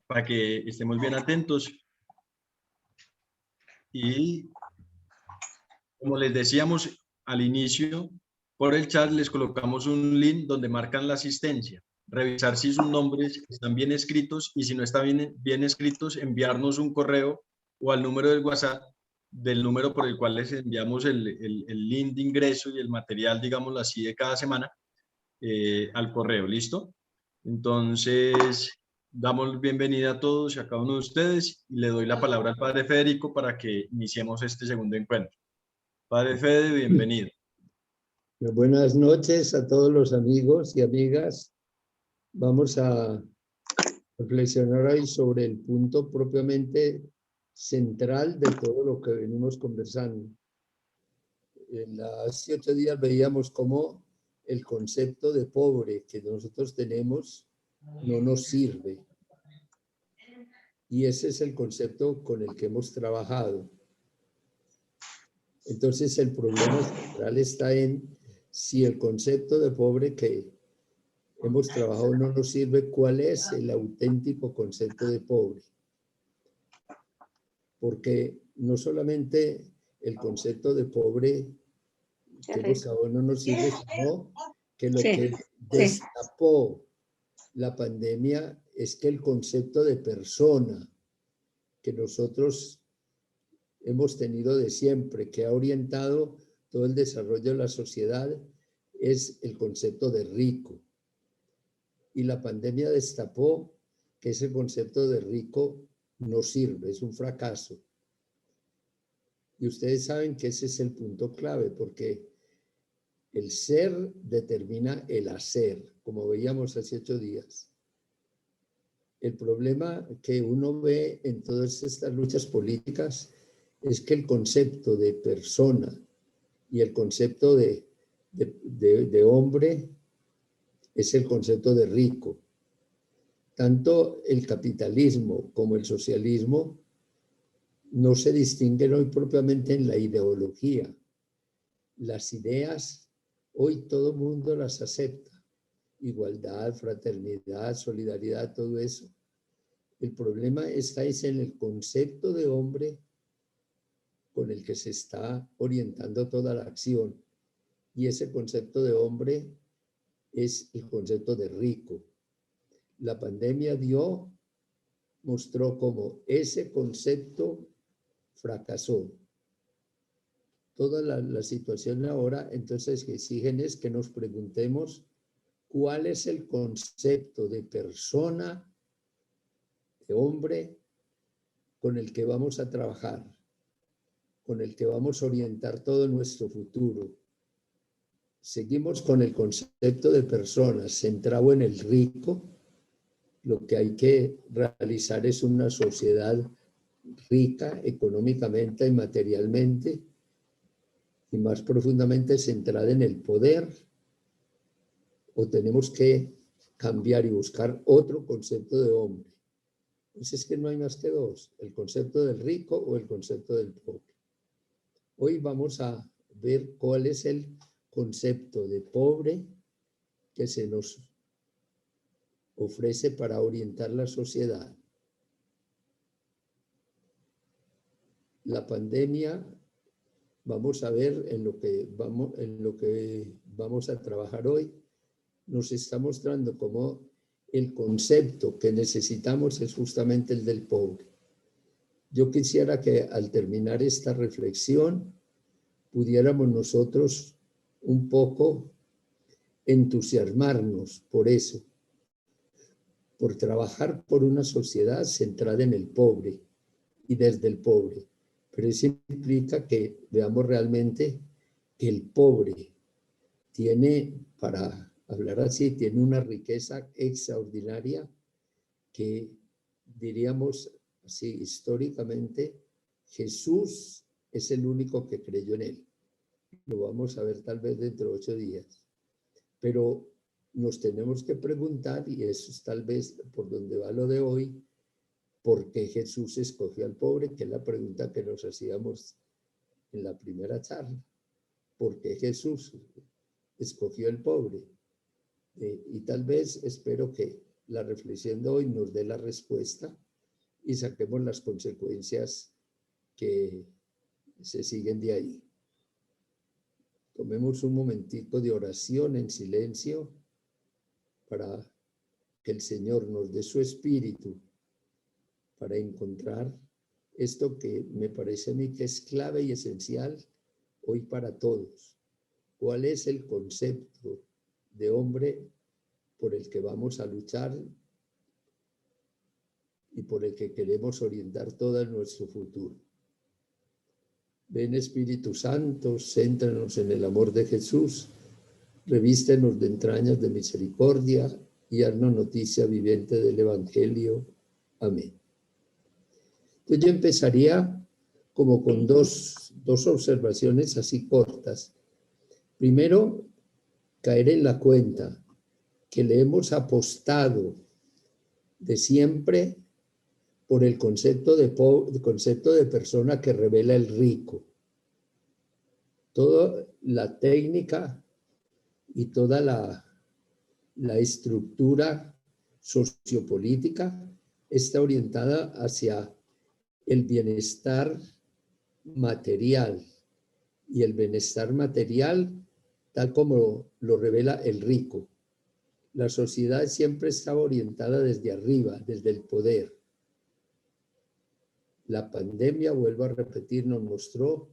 para que estemos bien atentos. Y como les decíamos al inicio, por el chat les colocamos un link donde marcan la asistencia. Revisar si sus nombres están bien escritos y si no están bien escritos, enviarnos un correo o al número del WhatsApp del número por el cual les enviamos el link de ingreso y el material, digámoslo así, de cada semana al correo. ¿Listo? Entonces, damos bienvenida a todos y a cada uno de ustedes y le doy la palabra al Padre Federico para que iniciemos este segundo encuentro. Padre Fede, bienvenido. Buenas noches a todos los amigos y amigas. Vamos a reflexionar hoy sobre el punto propiamente central de todo lo que venimos conversando. Hace 8 días veíamos cómo el concepto de pobre que nosotros tenemos no nos sirve. Y ese es el concepto con el que hemos trabajado. Entonces el problema central está en si el concepto de pobre que hemos trabajado no nos sirve, ¿cuál es el auténtico concepto de pobre? Porque no solamente el concepto de pobre que hemos trabajado no nos sirve, sino que lo que destapó la pandemia es que el concepto de persona que nosotros hemos tenido de siempre, que ha orientado todo el desarrollo de la sociedad, es el concepto de rico. Y la pandemia destapó que ese concepto de rico no sirve, es un fracaso. Y ustedes saben que ese es el punto clave, porque el ser determina el hacer, como veíamos hace 8 días. El problema que uno ve en todas estas luchas políticas es que el concepto de persona y el concepto de hombre es el concepto de rico. Tanto el capitalismo como el socialismo no se distinguen hoy propiamente en la ideología. Las ideas, hoy todo el mundo las acepta. Igualdad, fraternidad, solidaridad, todo eso. El problema está en el concepto de hombre con el que se está orientando toda la acción. Y ese concepto de hombre es el concepto de rico. La pandemia mostró cómo ese concepto fracasó. Toda la situación ahora, entonces, que exigen es que nos preguntemos cuál es el concepto de persona, de hombre, con el que vamos a trabajar, con el que vamos a orientar todo nuestro futuro. Seguimos con el concepto de persona centrado en el rico. Lo que hay que realizar es una sociedad rica económicamente y materialmente y más profundamente centrada en el poder, o tenemos que cambiar y buscar otro concepto de hombre. Pues es que no hay más que dos, el concepto del rico o el concepto del pobre. Hoy vamos a ver cuál es el concepto de pobre que se nos ofrece para orientar la sociedad. La pandemia, vamos a ver en lo que vamos a trabajar hoy, nos está mostrando cómo el concepto que necesitamos es justamente el del pobre. Yo quisiera que al terminar esta reflexión pudiéramos nosotros un poco entusiasmarnos por eso, por trabajar por una sociedad centrada en el pobre y desde el pobre. Pero eso implica que veamos realmente que el pobre tiene, para hablar así, tiene una riqueza extraordinaria que diríamos así históricamente, Jesús es el único que creyó en él. Lo vamos a ver tal vez dentro de 8 días. Pero nos tenemos que preguntar, y eso es tal vez por donde va lo de hoy, ¿por qué Jesús escogió al pobre? Que es la pregunta que nos hacíamos en la primera charla. ¿Por qué Jesús escogió el pobre? Y tal vez espero que la reflexión de hoy nos dé la respuesta y saquemos las consecuencias que se siguen de ahí. Tomemos un momentico de oración en silencio para que el Señor nos dé su espíritu para encontrar esto que me parece a mí que es clave y esencial hoy para todos. ¿Cuál es el concepto de hombre por el que vamos a luchar y por el que queremos orientar todo nuestro futuro? Ven Espíritu Santo, céntranos en el amor de Jesús, revístenos de entrañas de misericordia y haznos noticia viviente del Evangelio. Amén. Entonces yo empezaría como con dos observaciones así cortas. Primero, caer en la cuenta que le hemos apostado de siempre por el concepto de persona que revela el rico. Toda la técnica y toda la estructura sociopolítica está orientada hacia el bienestar material, y el bienestar material tal como lo revela el rico. La sociedad siempre estaba orientada desde arriba, desde el poder. La pandemia, vuelvo a repetir, nos mostró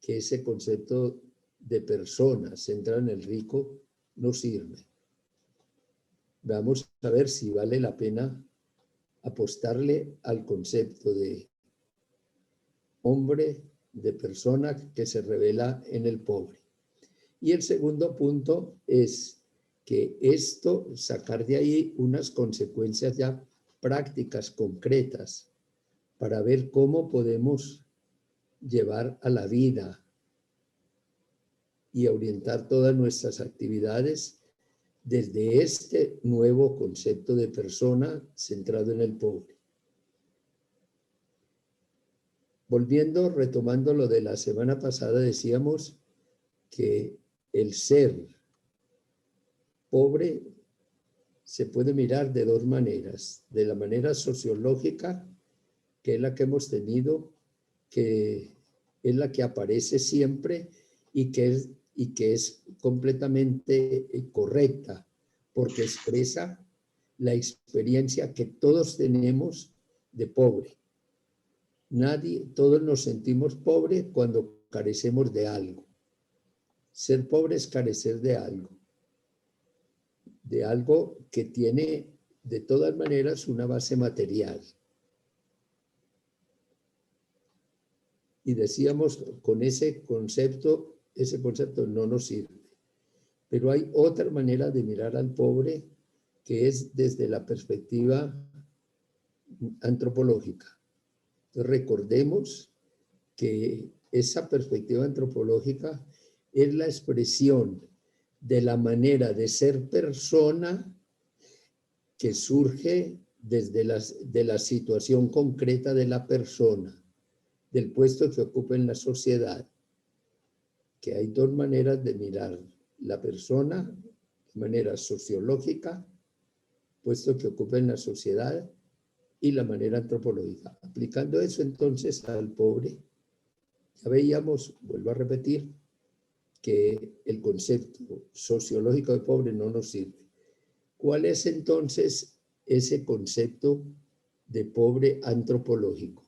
que ese concepto de persona centrado en el rico no sirve. Vamos a ver si vale la pena apostarle al concepto de hombre, de persona que se revela en el pobre. Y el segundo punto es que esto, sacar de ahí unas consecuencias ya prácticas, concretas, para ver cómo podemos llevar a la vida y orientar todas nuestras actividades desde este nuevo concepto de persona centrado en el pobre. Volviendo, retomando lo de la semana pasada, decíamos que el ser pobre se puede mirar de dos maneras. De la manera sociológica, que es la que hemos tenido, que es la que aparece siempre y que es completamente correcta, porque expresa la experiencia que todos tenemos de pobre. Todos nos sentimos pobres cuando carecemos de algo. Ser pobre es carecer de algo que tiene de todas maneras una base material. Y decíamos, con ese concepto no nos sirve. Pero hay otra manera de mirar al pobre que es desde la perspectiva antropológica. Entonces, recordemos que esa perspectiva antropológica es la expresión de la manera de ser persona que surge desde de la situación concreta de la persona, del puesto que ocupa en la sociedad, que hay dos maneras de mirar la persona, de manera sociológica, puesto que ocupa en la sociedad, y la manera antropológica. Aplicando eso entonces al pobre, ya veíamos, vuelvo a repetir, que el concepto sociológico de pobre no nos sirve. ¿Cuál es entonces ese concepto de pobre antropológico?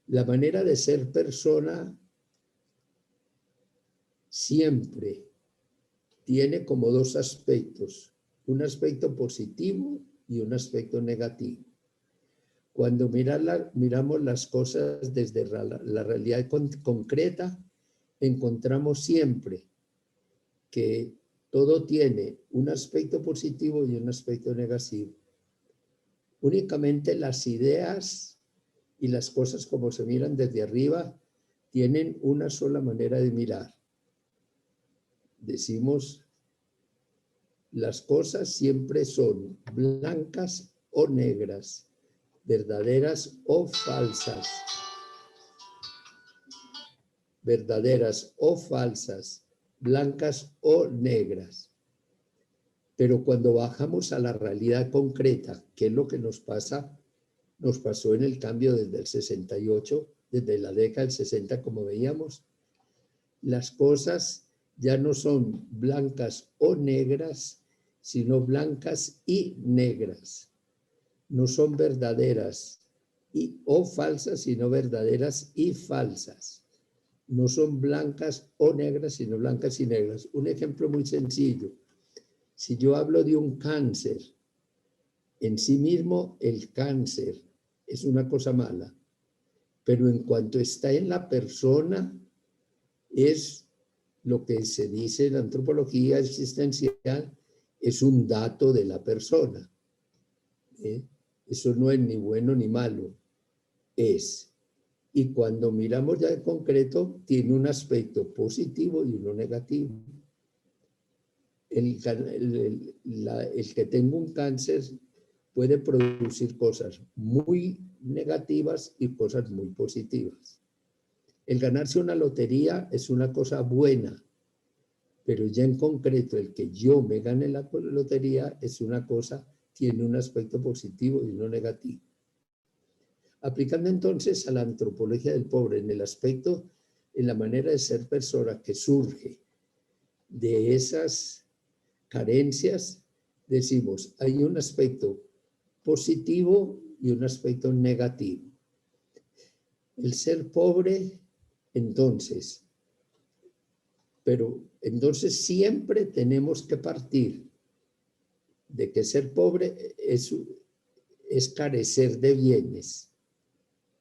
La manera de ser persona siempre tiene como dos aspectos, un aspecto positivo y un aspecto negativo. Cuando miramos las cosas desde la realidad concreta, encontramos siempre que todo tiene un aspecto positivo y un aspecto negativo. Únicamente las ideas y las cosas como se miran desde arriba tienen una sola manera de mirar. Decimos, las cosas siempre son blancas o negras, verdaderas o falsas. Verdaderas o falsas, blancas o negras. Pero cuando bajamos a la realidad concreta, ¿qué es lo que nos pasa? Nos pasó en el cambio desde el 68, desde la década del 60, como veíamos. Las cosas ya no son blancas o negras, sino blancas y negras. No son verdaderas o falsas, sino verdaderas y falsas. No son blancas o negras, sino blancas y negras. Un ejemplo muy sencillo. Si yo hablo de un cáncer, en sí mismo el cáncer es una cosa mala, pero en cuanto está en la persona, es lo que se dice en antropología existencial, es un dato de la persona. Eso no es ni bueno ni malo, es. Y cuando miramos ya en concreto, tiene un aspecto positivo y uno negativo. El que tenga un cáncer puede producir cosas muy negativas y cosas muy positivas. El ganarse una lotería es una cosa buena, pero ya en concreto el que yo me gane la lotería es una cosa, tiene un aspecto positivo y uno negativo. Aplicando entonces a la antropología del pobre en el aspecto, en la manera de ser persona que surge de esas carencias, decimos, hay un aspecto positivo y un aspecto negativo. El ser pobre, entonces, pero entonces siempre tenemos que partir de que ser pobre es carecer de bienes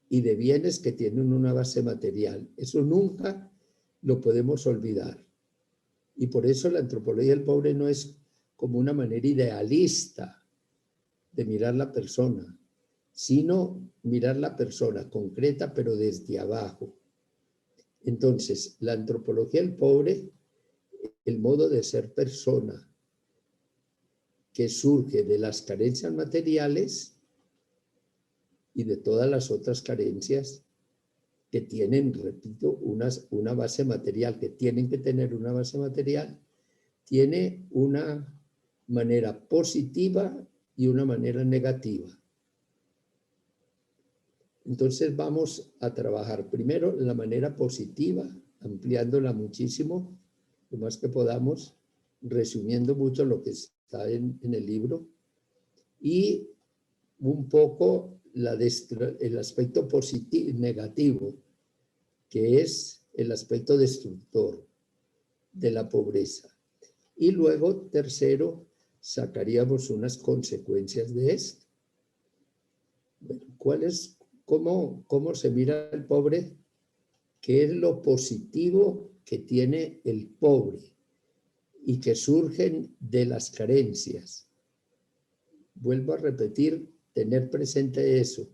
y de bienes que tienen una base material. Eso nunca lo podemos olvidar. Y por eso la antropología del pobre no es como una manera idealista de mirar la persona, sino mirar la persona concreta, pero desde abajo. Entonces, la antropología del pobre, el modo de ser persona que surge de las carencias materiales y de todas las otras carencias que tienen, repito, una base material, que tienen que tener una base material, tiene una manera positiva y una manera negativa. Entonces vamos a trabajar primero la manera positiva, ampliándola muchísimo, lo más que podamos, resumiendo mucho lo que está en el libro, y un poco el aspecto positivo, negativo, que es el aspecto destructor de la pobreza. Y luego, tercero, sacaríamos unas consecuencias de esto. Bueno, cómo se mira al pobre? ¿Qué es lo positivo que tiene el pobre y que surgen de las carencias? Vuelvo a repetir, tener presente eso,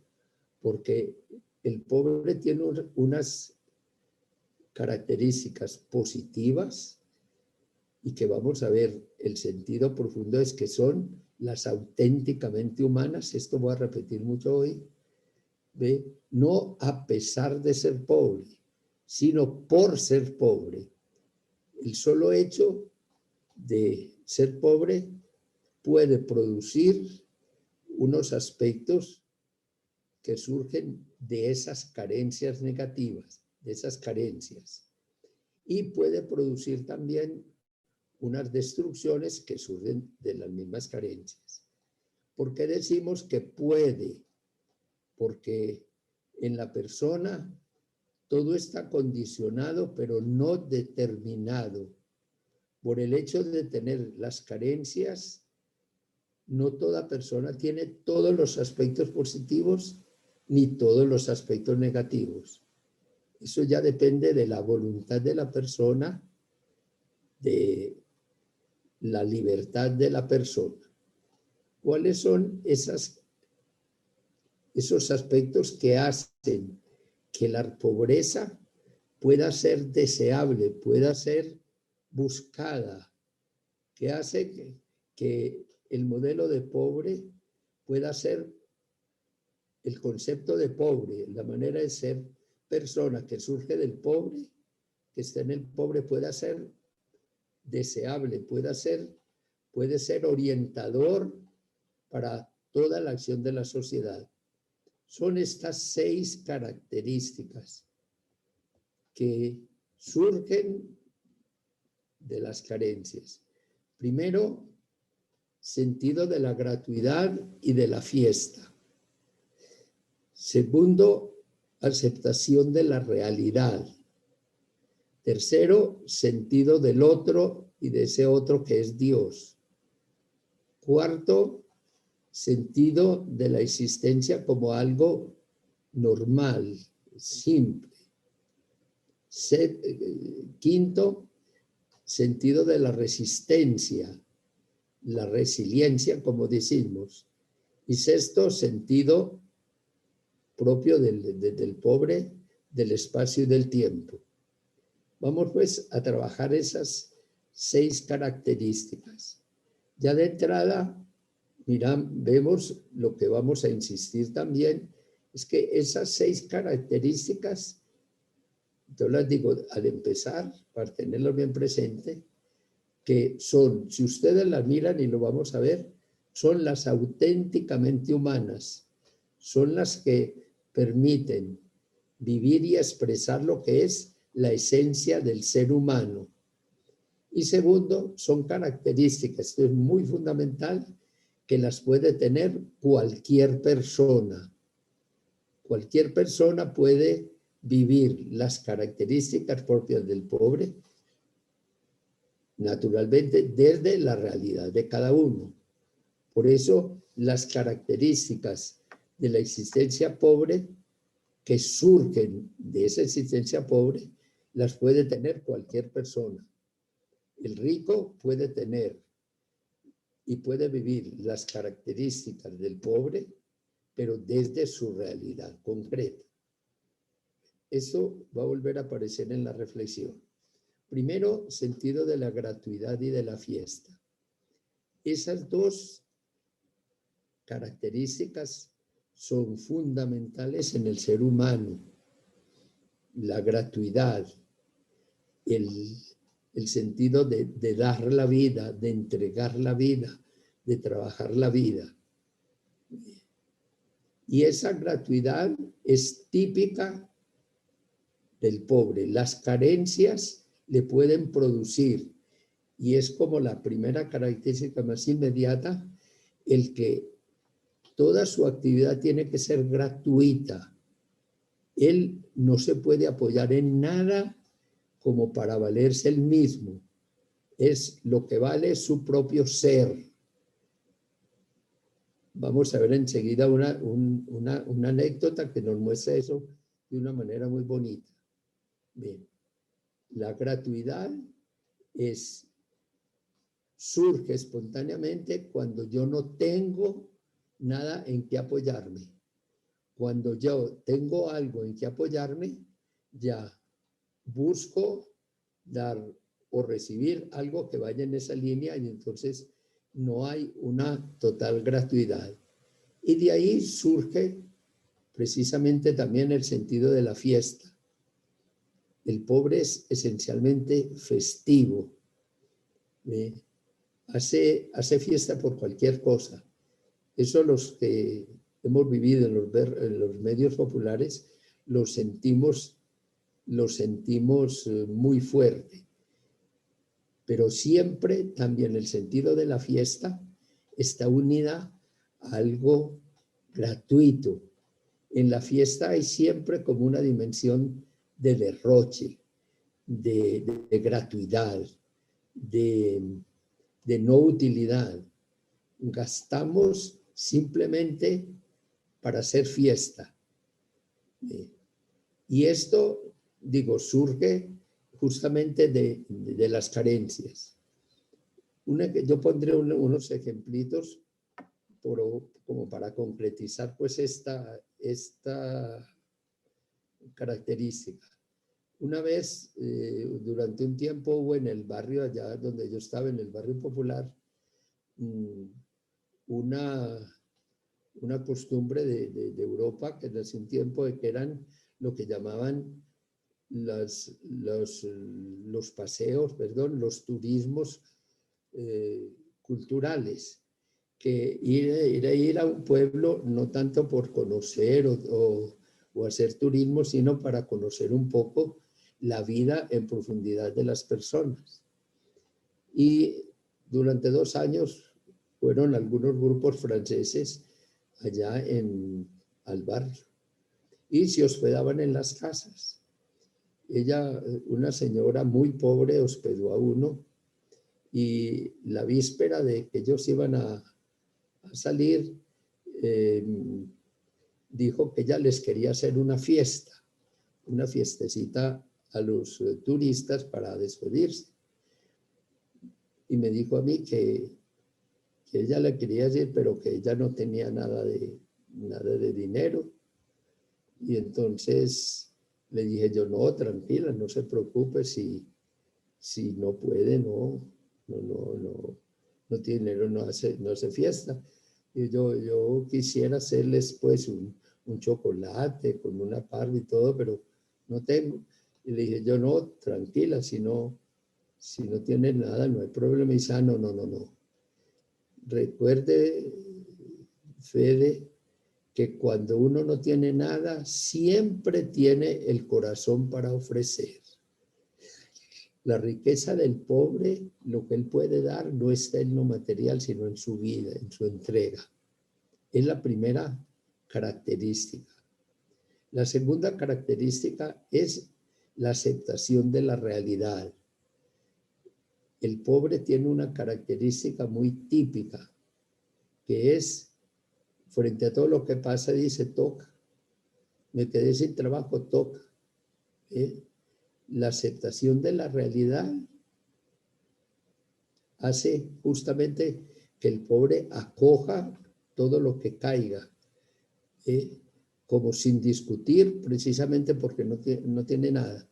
porque el pobre tiene unas características positivas y que vamos a ver, el sentido profundo es que son las auténticamente humanas. Esto voy a repetir mucho hoy. ¿Ve? No a pesar de ser pobre, sino por ser pobre. El solo hecho de ser pobre puede producir unos aspectos que surgen de esas carencias negativas, de esas carencias. Y puede producir también unas destrucciones que surgen de las mismas carencias. ¿Por qué decimos que puede? Porque en la persona todo está condicionado, pero no determinado. Por el hecho de tener las carencias, no toda persona tiene todos los aspectos positivos ni todos los aspectos negativos. Eso ya depende de la voluntad de la persona, de la libertad de la persona. ¿Cuáles son esos aspectos que hacen que la pobreza pueda ser deseable, pueda ser buscada, que hace que el modelo de pobre pueda ser el concepto de pobre, la manera de ser persona que surge del pobre, que está en el pobre, pueda ser deseable, pueda ser puede ser orientador para toda la acción de la sociedad. Son estas 6 características que surgen de las carencias. Primero, sentido de la gratuidad y de la fiesta. Segundo, aceptación de la realidad. Tercero, sentido del otro y de ese otro que es Dios. Cuarto, sentido de la existencia como algo normal, simple. Quinto, sentido de la resistencia, la resiliencia, como decimos. Y sexto, sentido propio del pobre, del espacio y del tiempo. Vamos pues a trabajar esas 6 características. Ya de entrada, vemos lo que vamos a insistir también, es que esas 6 características, yo las digo al empezar, para tenerlo bien presente, que son, si ustedes las miran y lo vamos a ver, son las auténticamente humanas, son las que permiten vivir y expresar lo que es la esencia del ser humano. Y segundo, son características, esto es muy fundamental, que las puede tener cualquier persona. Cualquier persona puede vivir las características propias del pobre, naturalmente, desde la realidad de cada uno. Por eso, las características de la existencia pobre que surgen de esa existencia pobre, las puede tener cualquier persona. El rico puede tener y puede vivir las características del pobre, pero desde su realidad concreta. Eso va a volver a aparecer en la reflexión. Primero, sentido de la gratuidad y de la fiesta. Esas 2 características son fundamentales en el ser humano. La gratuidad, el sentido de dar la vida, de entregar la vida, de trabajar la vida. Y esa gratuidad es típica del pobre. Las carencias le pueden producir, y es como la primera característica más inmediata, el que toda su actividad tiene que ser gratuita. Él no se puede apoyar en nada como para valerse él mismo. Es lo que vale su propio ser. Vamos a ver enseguida una anécdota que nos muestra eso de una manera muy bonita. Bien, la gratuidad surge espontáneamente cuando yo no tengo nada en que apoyarme. Cuando yo tengo algo en que apoyarme, ya busco dar o recibir algo que vaya en esa línea y entonces no hay una total gratuidad. Y de ahí surge precisamente también el sentido de la fiesta. El pobre es esencialmente festivo. Hace fiesta por cualquier cosa. Eso los que hemos vivido en los medios populares lo sentimos muy fuerte. Pero siempre también el sentido de la fiesta está unida a algo gratuito. En la fiesta hay siempre como una dimensión de derroche, de gratuidad, de no utilidad. Gastamos simplemente para hacer fiesta. Y esto, digo, surge justamente de las carencias. Yo pondré unos ejemplitos como para concretizar pues esta característica. Una vez, durante un tiempo, hubo en el barrio allá donde yo estaba, en el barrio popular, una costumbre de Europa que hace un tiempo de que eran lo que llamaban los paseos, los turismos culturales, que ir a un pueblo no tanto por conocer o hacer turismo, sino para conocer un poco la vida en profundidad de las personas. Y durante 2 años fueron algunos grupos franceses allá al barrio y se hospedaban en las casas. Ella, una señora muy pobre, hospedó a uno y la víspera de que ellos iban a salir, dijo que ella les quería hacer una fiestecita a los turistas para despedirse. Y me dijo a mí que ella le quería decir, pero que ella no tenía nada de dinero. Y entonces le dije yo, no, tranquila, no se preocupe, si no puede, no tiene dinero, no hace fiesta. Y yo quisiera hacerles pues un chocolate con una parva y todo, pero no tengo. Y le dije yo, no, tranquila, si no tiene nada, no hay problema. Y dice, no. Recuerde, Fede, que cuando uno no tiene nada, siempre tiene el corazón para ofrecer. La riqueza del pobre, lo que él puede dar, no está en lo material, sino en su vida, en su entrega. Es la primera característica. La segunda característica es la aceptación de la realidad. El pobre tiene una característica muy típica, que es, frente a todo lo que pasa, dice, toca. Me quedé sin trabajo, toca. La aceptación de la realidad hace justamente que el pobre acoja todo lo que caiga, como sin discutir, precisamente porque no tiene nada.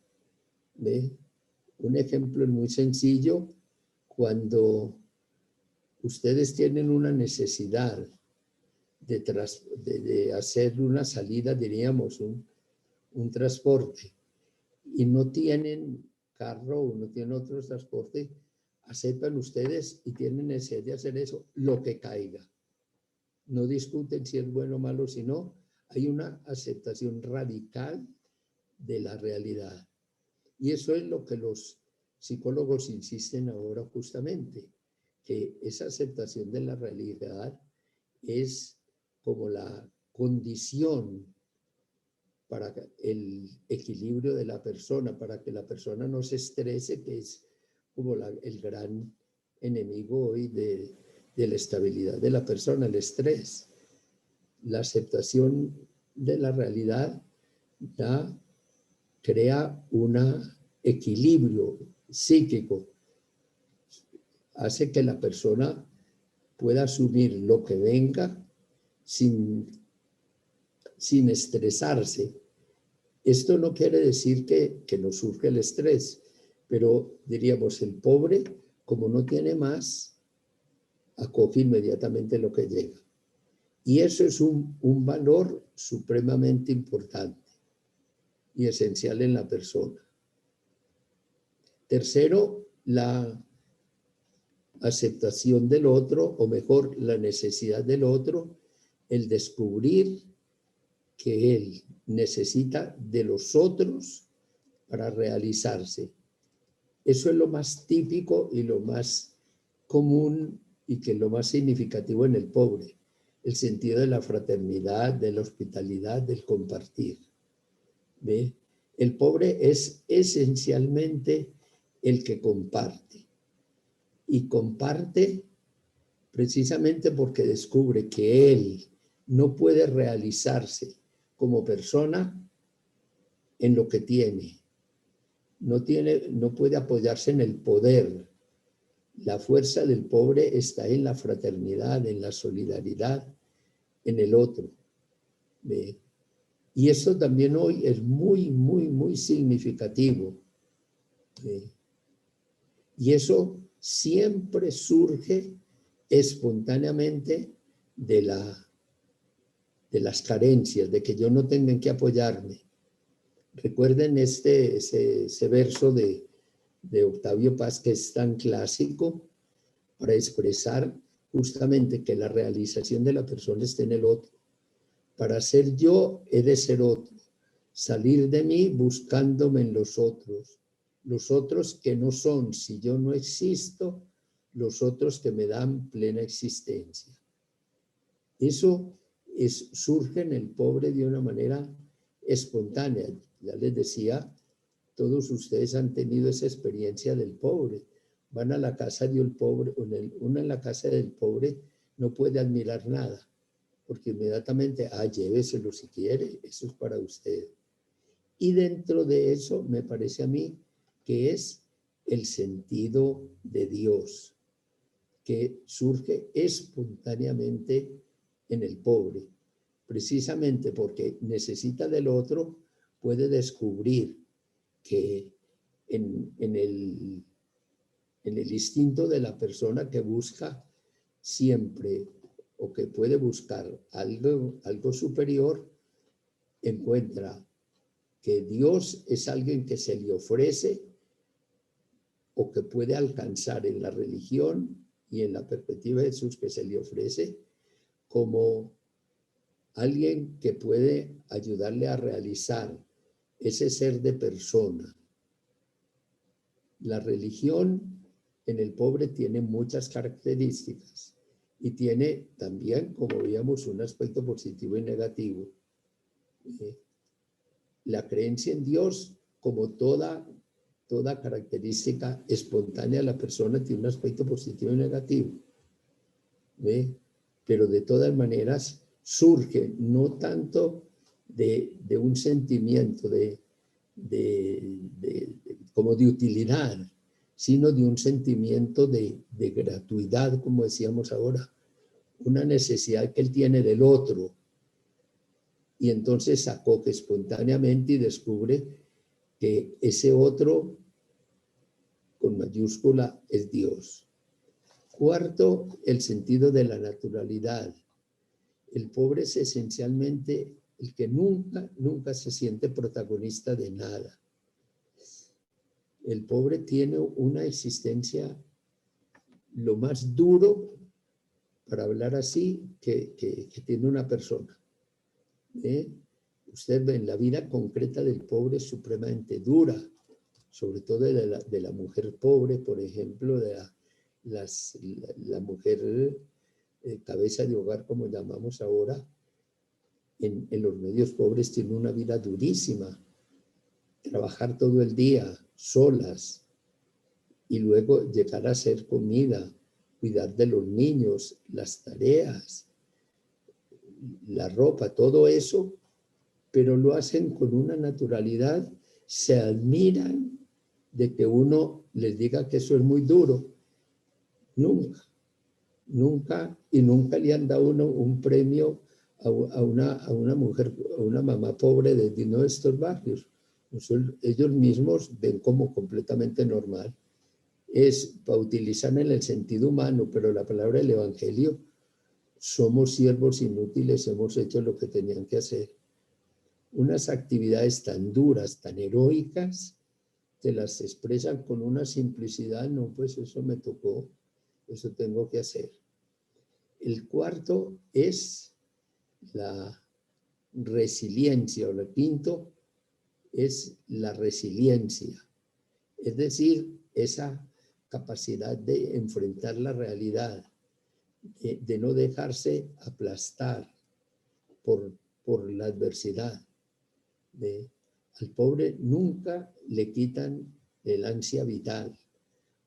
Un ejemplo muy sencillo, cuando ustedes tienen una necesidad de hacer una salida, diríamos, un transporte, y no tienen carro o no tienen otro transporte, aceptan ustedes y tienen necesidad de hacer eso, lo que caiga. No discuten si es bueno o malo, sino hay una aceptación radical de la realidad. Y eso es lo que los psicólogos insisten ahora justamente, que esa aceptación de la realidad es como la condición para el equilibrio de la persona, para que la persona no se estrese, que es como el gran enemigo hoy de la estabilidad de la persona, el estrés. La aceptación de la realidad crea un equilibrio psíquico, hace que la persona pueda asumir lo que venga sin estresarse. Esto no quiere decir que no surge el estrés, pero diríamos, el pobre, como no tiene más, acoge inmediatamente lo que llega. Y eso es un valor supremamente importante y esencial en la persona. Tercero, la aceptación del otro, o mejor, la necesidad del otro, el descubrir que él necesita de los otros para realizarse. Eso es lo más típico y lo más común y que es lo más significativo en el pobre, el sentido de la fraternidad, de la hospitalidad, del compartir. ¿Ve? El pobre es esencialmente el que comparte, y comparte precisamente porque descubre que él no puede realizarse como persona en lo que tiene. No puede apoyarse en el poder. La fuerza del pobre está en la fraternidad, en la solidaridad, en el otro. ¿Ve? Y eso también hoy es muy, muy, muy significativo. ¿Ve? Y eso siempre surge espontáneamente de las carencias, de que yo no tenga en qué apoyarme. Recuerden ese verso de Octavio Paz, que es tan clásico, para expresar justamente que la realización de la persona está en el otro. Para ser yo, he de ser otro. Salir de mí buscándome en los otros que no son, si yo no existo, los otros que me dan plena existencia. Eso surge en el pobre de una manera espontánea. Ya les decía, todos ustedes han tenido esa experiencia del pobre. Van a la casa de un pobre, uno en la casa del pobre no puede admirar nada, porque inmediatamente, lléveselo si quiere, eso es para usted. Y dentro de eso me parece a mí que es el sentido de Dios, que surge espontáneamente en el pobre, precisamente porque necesita del otro, puede descubrir que en el instinto de la persona que busca siempre o que puede buscar algo superior, encuentra que Dios es alguien que se le ofrece o que puede alcanzar en la religión y en la perspectiva de Jesús que se le ofrece como alguien que puede ayudarle a realizar ese ser de persona. La religión en el pobre tiene muchas características y tiene también, como veíamos, un aspecto positivo y negativo. La creencia en Dios, como toda característica espontánea de la persona, tiene un aspecto positivo y negativo. Pero de todas maneras surge no tanto de un sentimiento como de utilidad, sino de un sentimiento de gratuidad, como decíamos ahora, una necesidad que él tiene del otro. Y entonces acoge espontáneamente y descubre que ese otro, con mayúscula, es Dios. Cuarto, el sentido de la naturalidad. El pobre es esencialmente el que nunca se siente protagonista de nada. El pobre tiene una existencia lo más duro, para hablar así, que tiene una persona. Usted ve, en la vida concreta del pobre es supremamente dura, sobre todo de la mujer pobre, por ejemplo, de la mujer cabeza de hogar, como llamamos ahora, en los medios pobres tiene una vida durísima. Trabajar todo el día, solas, y luego llegar a hacer comida, cuidar de los niños, las tareas, la ropa, todo eso, pero lo hacen con una naturalidad, se admiran de que uno les diga que eso es muy duro. Nunca le han dado uno un premio a una mujer, a una mamá pobre de uno de estos barrios. Ellos mismos ven como completamente normal. Es para utilizar en el sentido humano, pero la palabra del Evangelio, somos siervos inútiles, hemos hecho lo que tenían que hacer. Unas actividades tan duras, tan heroicas, te las expresan con una simplicidad, no, pues eso me tocó, eso tengo que hacer. El cuarto es la resiliencia, o el quinto es la resiliencia, es decir, esa capacidad de enfrentar la realidad, de no dejarse aplastar por la adversidad. Al pobre nunca le quitan el ansia vital.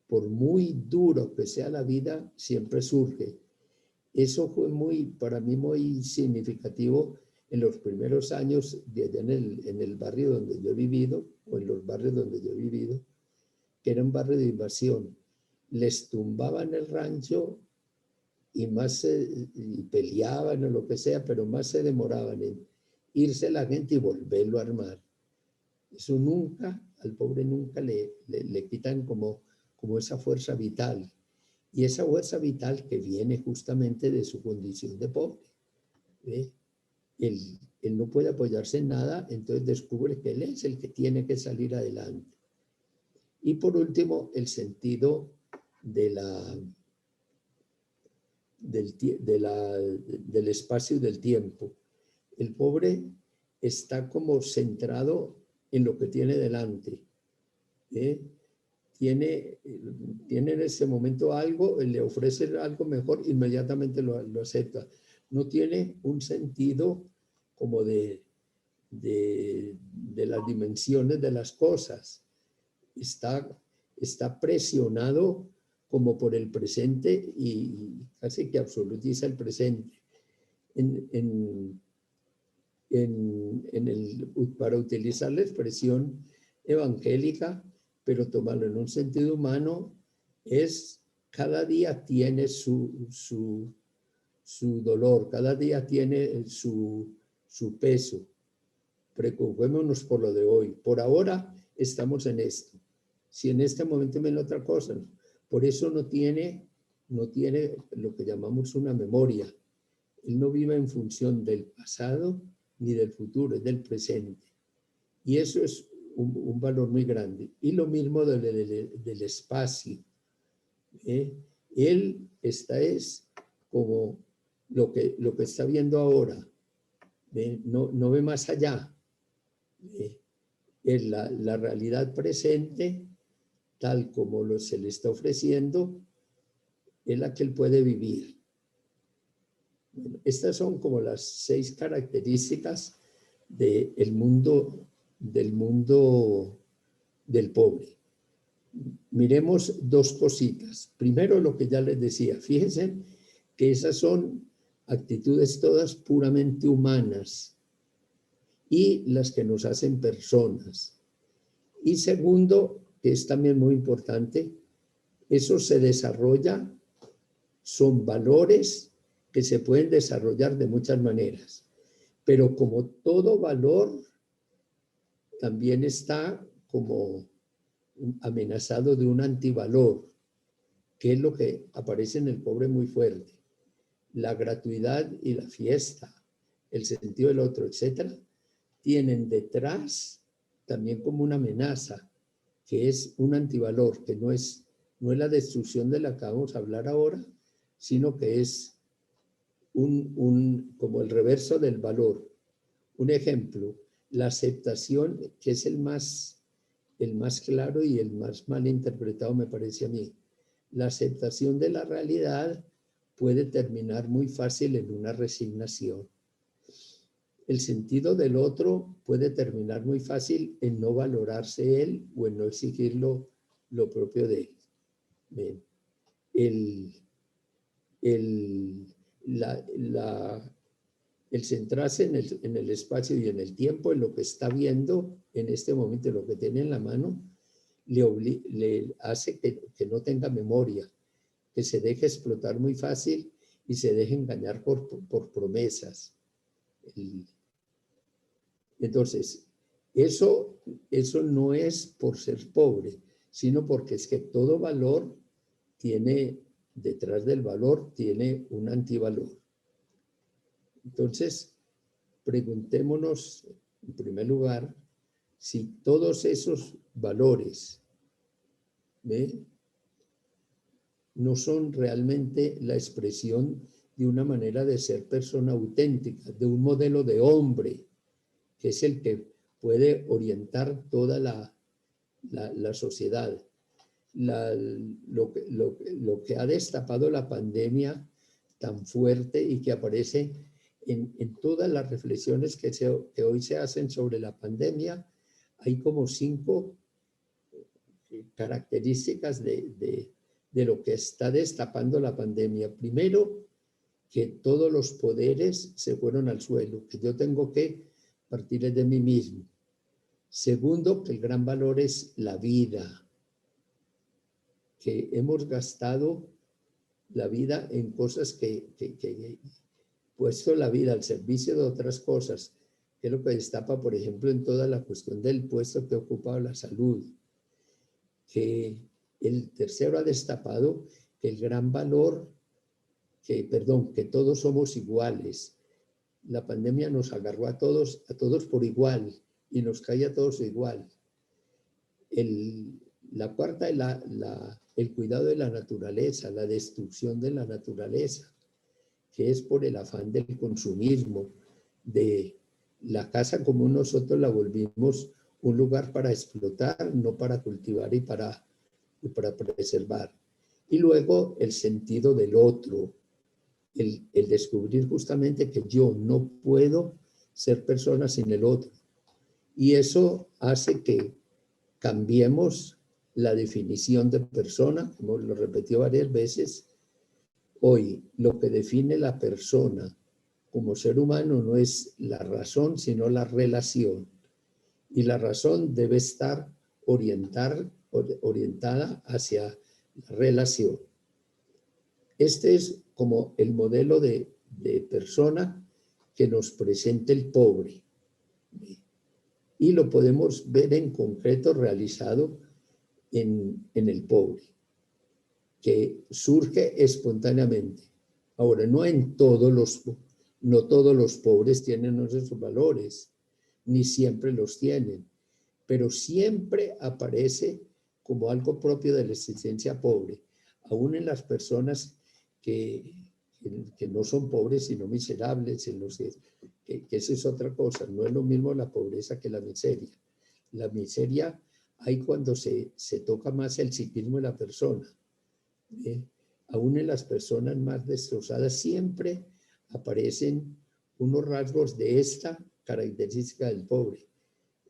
Por muy duro que sea la vida, siempre surge. Eso fue para mí muy significativo en los primeros años de allá en el barrio donde yo he vivido, o en los barrios donde yo he vivido, que era un barrio de invasión. Les tumbaban el rancho y y peleaban o lo que sea, pero más se demoraban en irse la gente y volverlo a armar. Eso al pobre nunca le quitan como esa fuerza vital. Y esa fuerza vital que viene justamente de su condición de pobre. Él no puede apoyarse en nada, entonces descubre que él es el que tiene que salir adelante. Y por último, el sentido de del espacio y del tiempo. El pobre está como centrado en lo que tiene delante. Tiene en ese momento algo, le ofrece algo mejor, inmediatamente lo acepta. No tiene un sentido como de las dimensiones de las cosas. Está presionado como por el presente y casi que absolutiza el presente. Para utilizar la expresión evangélica, pero tomarlo en un sentido humano, es cada día tiene su dolor, cada día tiene su peso. Preocupémonos por lo de hoy. Por ahora estamos en esto. Si en este momento viene otra cosa, por eso no tiene lo que llamamos una memoria. Él no vive en función del pasado ni del futuro, es del presente. Y eso es un valor muy grande. Y lo mismo del espacio. Él es como lo que está viendo ahora. No ve más allá. La realidad presente, tal como se le está ofreciendo, es la que él puede vivir. Bueno, estas son como las 6 características del mundo del pobre. Miremos 2 cositas. Primero, lo que ya les decía, fíjense que esas son actitudes todas puramente humanas y las que nos hacen personas. Y segundo, que es también muy importante, eso se desarrolla, son valores que se pueden desarrollar de muchas maneras, pero como todo valor, también está como amenazado de un antivalor, que es lo que aparece en el pobre muy fuerte. La gratuidad y la fiesta, el sentido del otro, etcétera, tienen detrás también como una amenaza, que es un antivalor, que no es la destrucción de la que vamos a hablar ahora, sino que es como el reverso del valor. Un ejemplo, la aceptación, que es el más claro y el más mal interpretado, me parece a mí. La aceptación de la realidad puede terminar muy fácil en una resignación. El sentido del otro puede terminar muy fácil en no valorarse él o en no exigir lo propio de él. Bien. El centrarse en el espacio y en el tiempo, en lo que está viendo en este momento, en lo que tiene en la mano, le hace que no tenga memoria, que se deje explotar muy fácil y se deje engañar por promesas. Entonces, eso no es por ser pobre, sino porque es que todo valor tiene, detrás del valor, tiene un antivalor. Entonces, preguntémonos, en primer lugar, si todos esos valores no son realmente la expresión de una manera de ser persona auténtica, de un modelo de hombre, que es el que puede orientar toda la sociedad. Lo que ha destapado la pandemia tan fuerte y que aparece en todas las reflexiones que hoy se hacen sobre la pandemia, hay como 5 características de lo que está destapando la pandemia. Primero, que todos los poderes se fueron al suelo, que yo tengo que partir de mí mismo. Segundo, que el gran valor es la vida, que hemos gastado la vida en cosas que puesto la vida al servicio de otras cosas, que es lo que destapa, por ejemplo, en toda la cuestión del puesto que ocupa la salud. Que el tercero ha destapado que el gran valor, que todos somos iguales. La pandemia nos agarró a todos por igual y nos cae a todos igual. La cuarta es el cuidado de la naturaleza, la destrucción de la naturaleza. que es por el afán del consumismo, de la casa como nosotros la volvimos un lugar para explotar, no para cultivar y para preservar. Y luego el sentido del otro, el descubrir justamente que yo no puedo ser persona sin el otro. Y eso hace que cambiemos la definición de persona, como lo repetió varias veces. Hoy lo que define la persona como ser humano no es la razón, sino la relación. Y la razón debe estar orientada hacia la relación. Este es como el modelo de persona que nos presenta el pobre. Y lo podemos ver en concreto realizado en el pobre, que surge espontáneamente. Ahora, no todos los pobres tienen esos valores, ni siempre los tienen, pero siempre aparece como algo propio de la existencia pobre, aún en las personas que no son pobres, sino miserables, que esa es otra cosa, no es lo mismo la pobreza que la miseria. La miseria hay cuando se toca más el psiquismo de la persona. Aún en las personas más destrozadas siempre aparecen unos rasgos de esta característica del pobre.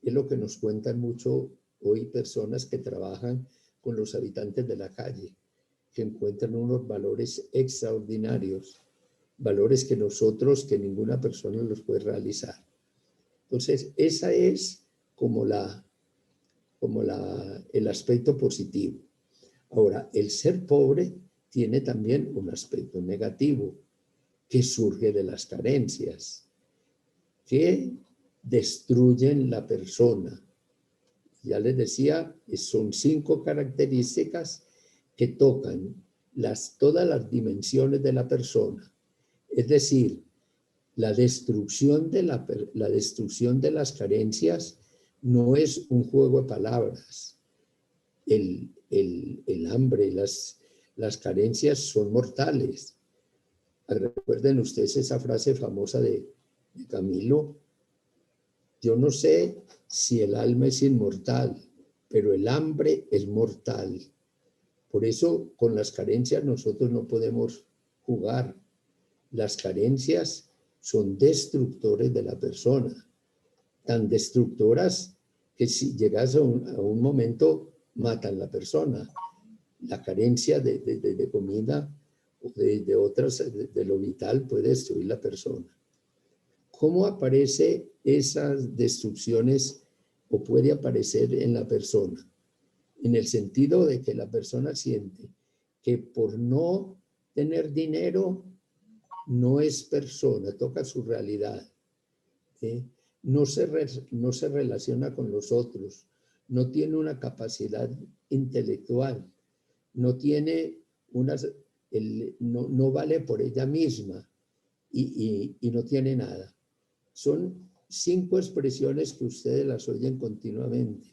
Es lo que nos cuentan mucho hoy personas que trabajan con los habitantes de la calle, que encuentran unos valores extraordinarios, valores que ninguna persona los puede realizar. Entonces, esa es como el aspecto positivo. Ahora, el ser pobre tiene también un aspecto negativo que surge de las carencias, que destruyen la persona. Ya les decía, son 5 características que tocan todas las dimensiones de la persona. Es decir, la destrucción de las carencias no es un juego de palabras. El hambre, las carencias son mortales. Recuerden ustedes esa frase famosa de Camilo: yo no sé si el alma es inmortal, pero el hambre es mortal. Por eso con las carencias nosotros no podemos jugar. Las carencias son destructores de la persona, tan destructoras que si llegas a un momento matan a la persona. La carencia de comida o de otras, de lo vital, puede destruir la persona. ¿Cómo aparece esas destrucciones o puede aparecer en la persona? En el sentido de que la persona siente que por no tener dinero no es persona, toca su realidad. No se relaciona con los otros, no tiene una capacidad intelectual, no tiene no vale por ella misma y no tiene nada. Son 5 expresiones que ustedes las oyen continuamente,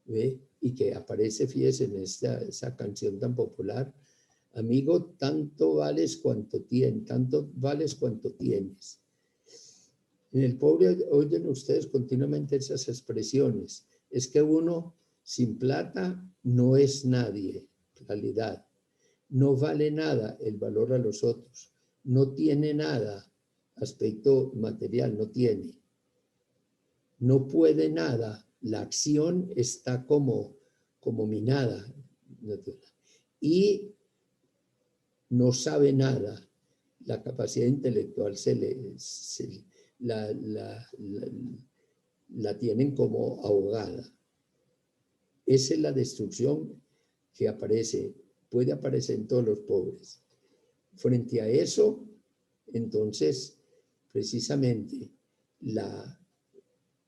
¿ve? Y que aparece, fíjense, en esa canción tan popular: amigo, tanto vales cuanto tienes. En el pobre oyen ustedes continuamente esas expresiones. Es que uno sin plata no es nadie, en realidad. No vale nada el valor a los otros. No tiene nada, aspecto material, no tiene. No puede nada. La acción está como minada. Y no sabe nada. La capacidad intelectual la tienen como ahogada. Esa es la destrucción que puede aparecer en todos los pobres. Frente a eso, entonces, precisamente,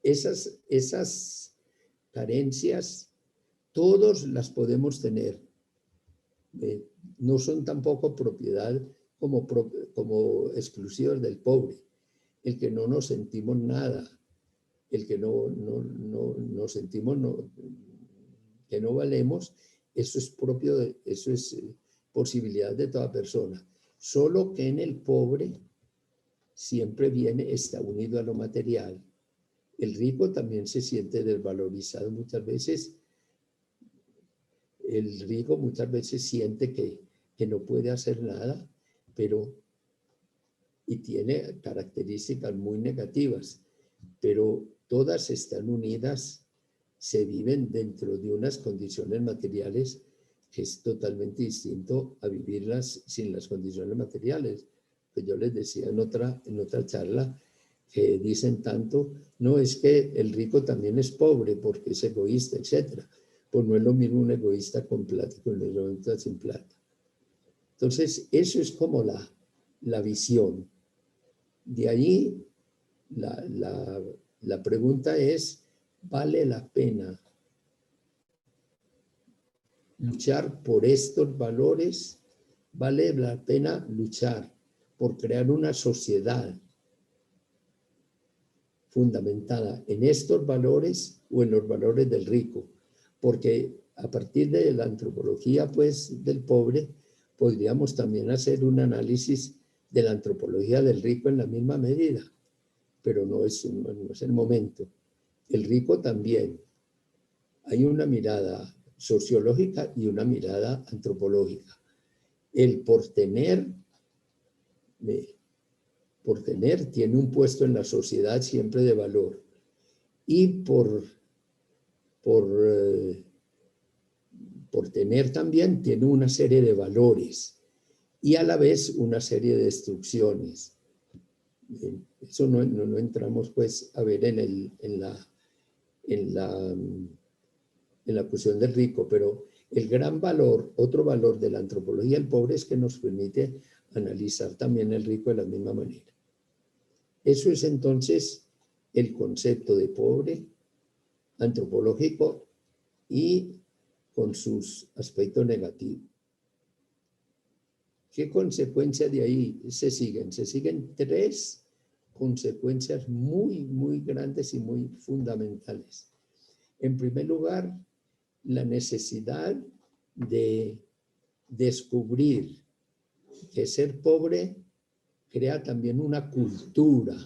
esas carencias, todos las podemos tener. No son tampoco propiedad como exclusivas del pobre. El que no nos sentimos nada, el que no sentimos que no valemos, eso es posibilidad de toda persona. Solo que en el pobre siempre está unido a lo material. El rico también se siente desvalorizado muchas veces. El rico muchas veces siente que no puede hacer nada, y tiene características muy negativas, pero todas están unidas, se viven dentro de unas condiciones materiales que es totalmente distinto a vivirlas sin las condiciones materiales. Que yo les decía en otra charla, que dicen tanto, no, es que el rico también es pobre porque es egoísta, etc. Pues no es lo mismo un egoísta con plata que un egoísta sin plata. Entonces, eso es como la visión. De ahí, la pregunta es, ¿vale la pena luchar por estos valores? ¿Vale la pena luchar por crear una sociedad fundamentada en estos valores o en los valores del rico? Porque a partir de la antropología, pues, del pobre, podríamos también hacer un análisis de la antropología del rico en la misma medida, pero no es el momento. El rico también. Hay una mirada sociológica y una mirada antropológica. El por tener tiene un puesto en la sociedad siempre de valor, y por tener también tiene una serie de valores y a la vez una serie de destrucciones. Eso no entramos pues a ver en la cuestión del rico, pero el gran valor, otro valor de la antropología del pobre es que nos permite analizar también el rico de la misma manera. Eso es entonces el concepto de pobre antropológico y con sus aspectos negativos. ¿Qué consecuencias de ahí se siguen? Se siguen tres consecuencias muy, muy grandes y muy fundamentales. En primer lugar, la necesidad de descubrir que ser pobre crea también una cultura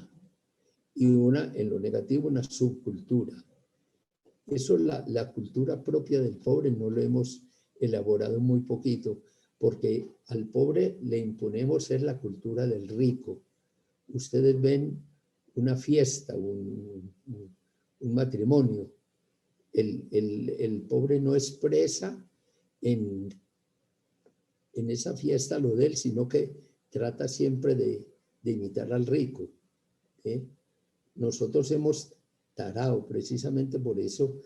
y en lo negativo, una subcultura. Eso, la cultura propia del pobre, no lo hemos elaborado muy poquito, porque al pobre le imponemos ser la cultura del rico. Ustedes ven una fiesta, un matrimonio. El pobre no expresa en esa fiesta lo de él, sino que trata siempre de imitar al rico. Nosotros hemos tarado precisamente por eso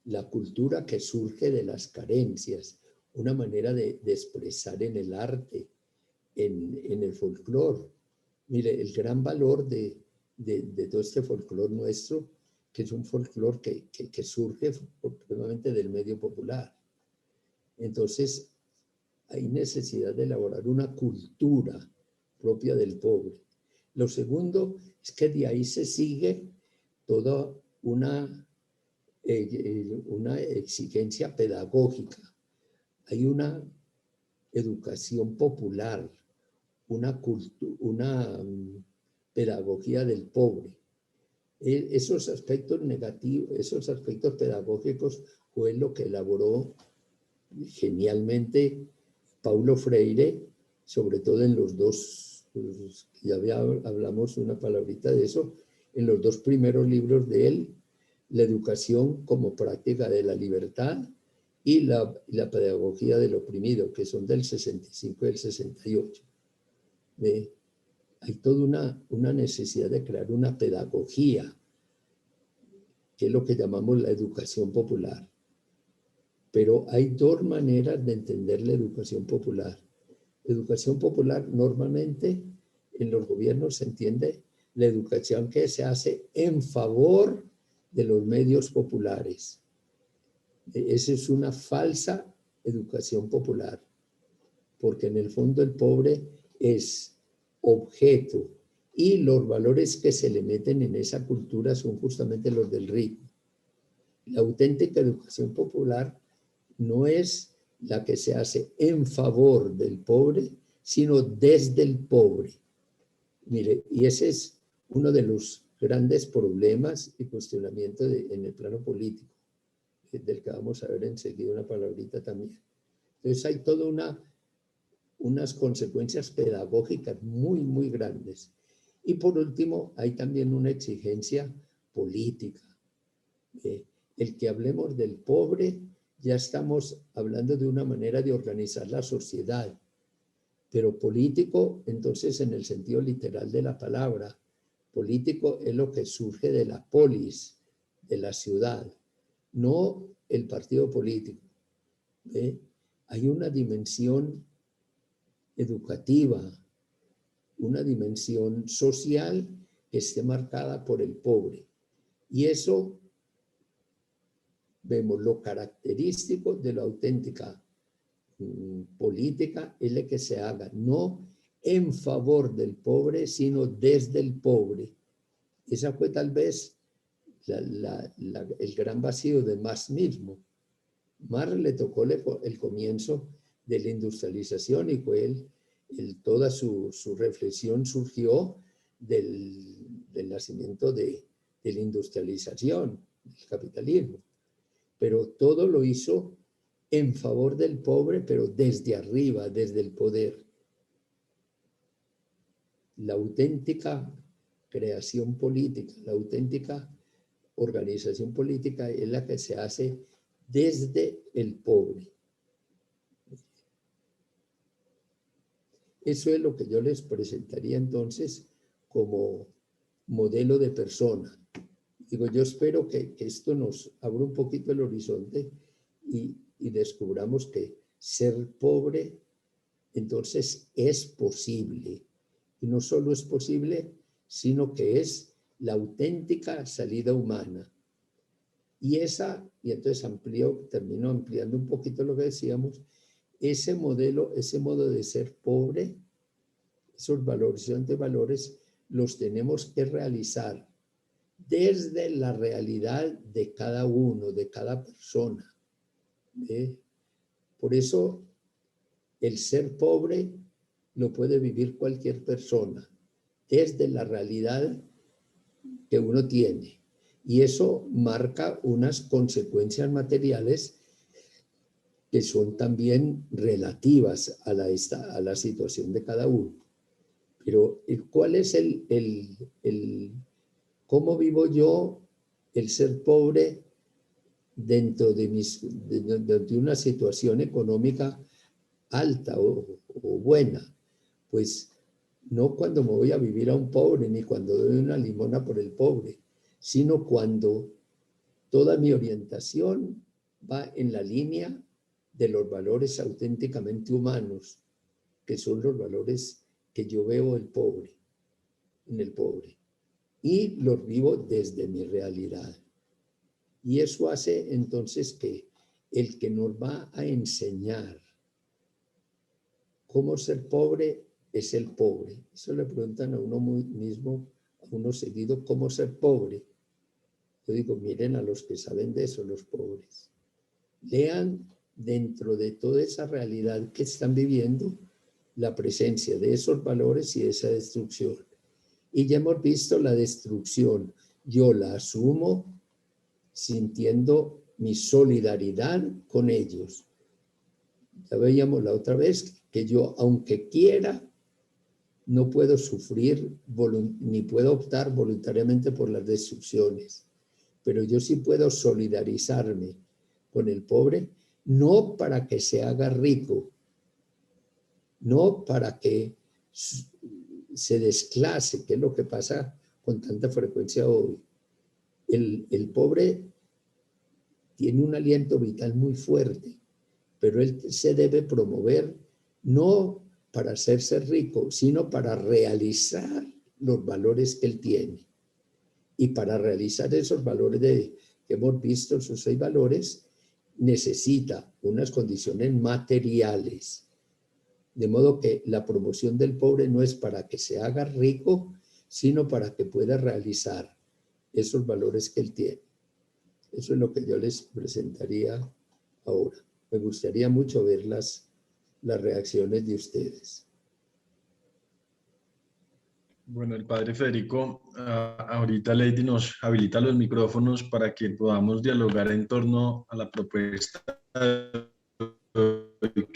la cultura que surge de las carencias, una manera de expresar en el arte, en el folclore. Mire, el gran valor de todo este folclore nuestro, que es un folclore que surge probablemente del medio popular. Entonces, hay necesidad de elaborar una cultura propia del pobre. Lo segundo es que de ahí se sigue toda una exigencia pedagógica. Hay una educación popular, una pedagogía del pobre. Esos aspectos negativos, esos aspectos pedagógicos fue lo que elaboró genialmente Paulo Freire, sobre todo en los dos, ya hablamos una palabrita de eso, en los dos primeros libros de él, La educación como práctica de la libertad y la pedagogía del oprimido, que son del 65 y del 68. Hay toda una necesidad de crear una pedagogía, que es lo que llamamos la educación popular. Pero hay dos maneras de entender la educación popular. La educación popular normalmente en los gobiernos se entiende la educación que se hace en favor de los medios populares. Esa es una falsa educación popular, porque en el fondo el pobre es objeto y los valores que se le meten en esa cultura son justamente los del rico. La auténtica educación popular no es la que se hace en favor del pobre, sino desde el pobre. Mire, y ese es uno de los grandes problemas y cuestionamientos en el plano político, del que vamos a ver enseguida una palabrita también. Entonces hay toda unas consecuencias pedagógicas muy, muy grandes. Y por último, hay también una exigencia política. El que hablemos del pobre, ya estamos hablando de una manera de organizar la sociedad, pero político, entonces, en el sentido literal de la palabra, político es lo que surge de la polis, de la ciudad, no el partido político. Hay una dimensión educativa, una dimensión social que esté marcada por el pobre. Y eso vemos lo característico de la auténtica política es la que se haga, no en favor del pobre, sino desde el pobre. Esa fue tal vez el gran vacío de Marx mismo. Marx le tocó el comienzo de la industrialización y fue toda su reflexión surgió del nacimiento de la industrialización, del capitalismo. Pero todo lo hizo en favor del pobre, pero desde arriba, desde el poder. La auténtica creación política, la auténtica organización política es la que se hace desde el pobre. Eso es lo que yo les presentaría entonces como modelo de persona. Digo, yo espero que esto nos abra un poquito el horizonte y descubramos que ser pobre entonces es posible. Y no solo es posible, sino que es la auténtica salida humana. Y entonces termino ampliando un poquito lo que decíamos, ese modo de ser pobre, esos valores, los tenemos que realizar desde la realidad de cada uno, de cada persona. Por eso el ser pobre lo puede vivir cualquier persona, desde la realidad que uno tiene. Y eso marca unas consecuencias materiales que son también relativas a la situación de cada uno. Pero ¿cuál es cómo vivo yo el ser pobre dentro de una situación económica alta o buena? Pues no cuando me voy a vivir a un pobre, ni cuando doy una limona por el pobre, sino cuando toda mi orientación va en la línea de los valores auténticamente humanos, que son los valores que yo veo en el pobre, y los vivo desde mi realidad. Y eso hace entonces que el que nos va a enseñar cómo ser pobre es el pobre. Eso le preguntan a uno mismo, a uno seguido, ¿cómo ser pobre? Yo digo, miren a los que saben de eso, los pobres. Lean dentro de toda esa realidad que están viviendo la presencia de esos valores y esa destrucción. Y ya hemos visto la destrucción. Yo la asumo sintiendo mi solidaridad con ellos. Ya veíamos la otra vez que yo, aunque quiera, no puedo sufrir ni puedo optar voluntariamente por las destrucciones, pero yo sí puedo solidarizarme con el pobre, no para que se haga rico, no para que se desclase, que es lo que pasa con tanta frecuencia hoy. El pobre tiene un aliento vital muy fuerte, pero él se debe promover no para hacerse rico, sino para realizar los valores que él tiene. Y para realizar esos valores que hemos visto, esos 6 valores, necesita unas condiciones materiales. De modo que la promoción del pobre no es para que se haga rico, sino para que pueda realizar esos valores que él tiene. Eso es lo que yo les presentaría ahora. Me gustaría mucho ver las reacciones de ustedes. Bueno, el padre Federico, ahorita Lady nos habilita los micrófonos para que podamos dialogar en torno a la propuesta de hoy,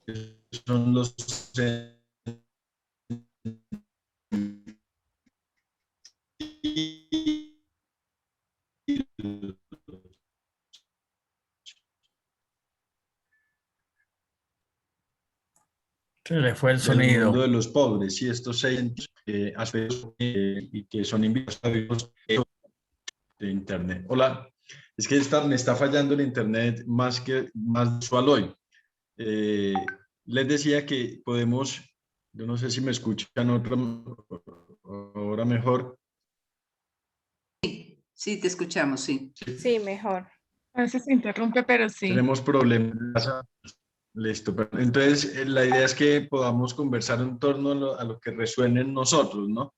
que son los Se le fue el del sonido. mundo de los pobres y estos seis aspectos y que son invitados de Internet. Hola, es que me está fallando el Internet más usual hoy. Eh, les decía que podemos, yo no sé si me escuchan ahora mejor. Sí, te escuchamos, sí. Sí, mejor. A veces se interrumpe, pero sí. Tenemos problemas. Listo. Entonces, la idea es que podamos conversar en torno a lo que resuene en nosotros, ¿no?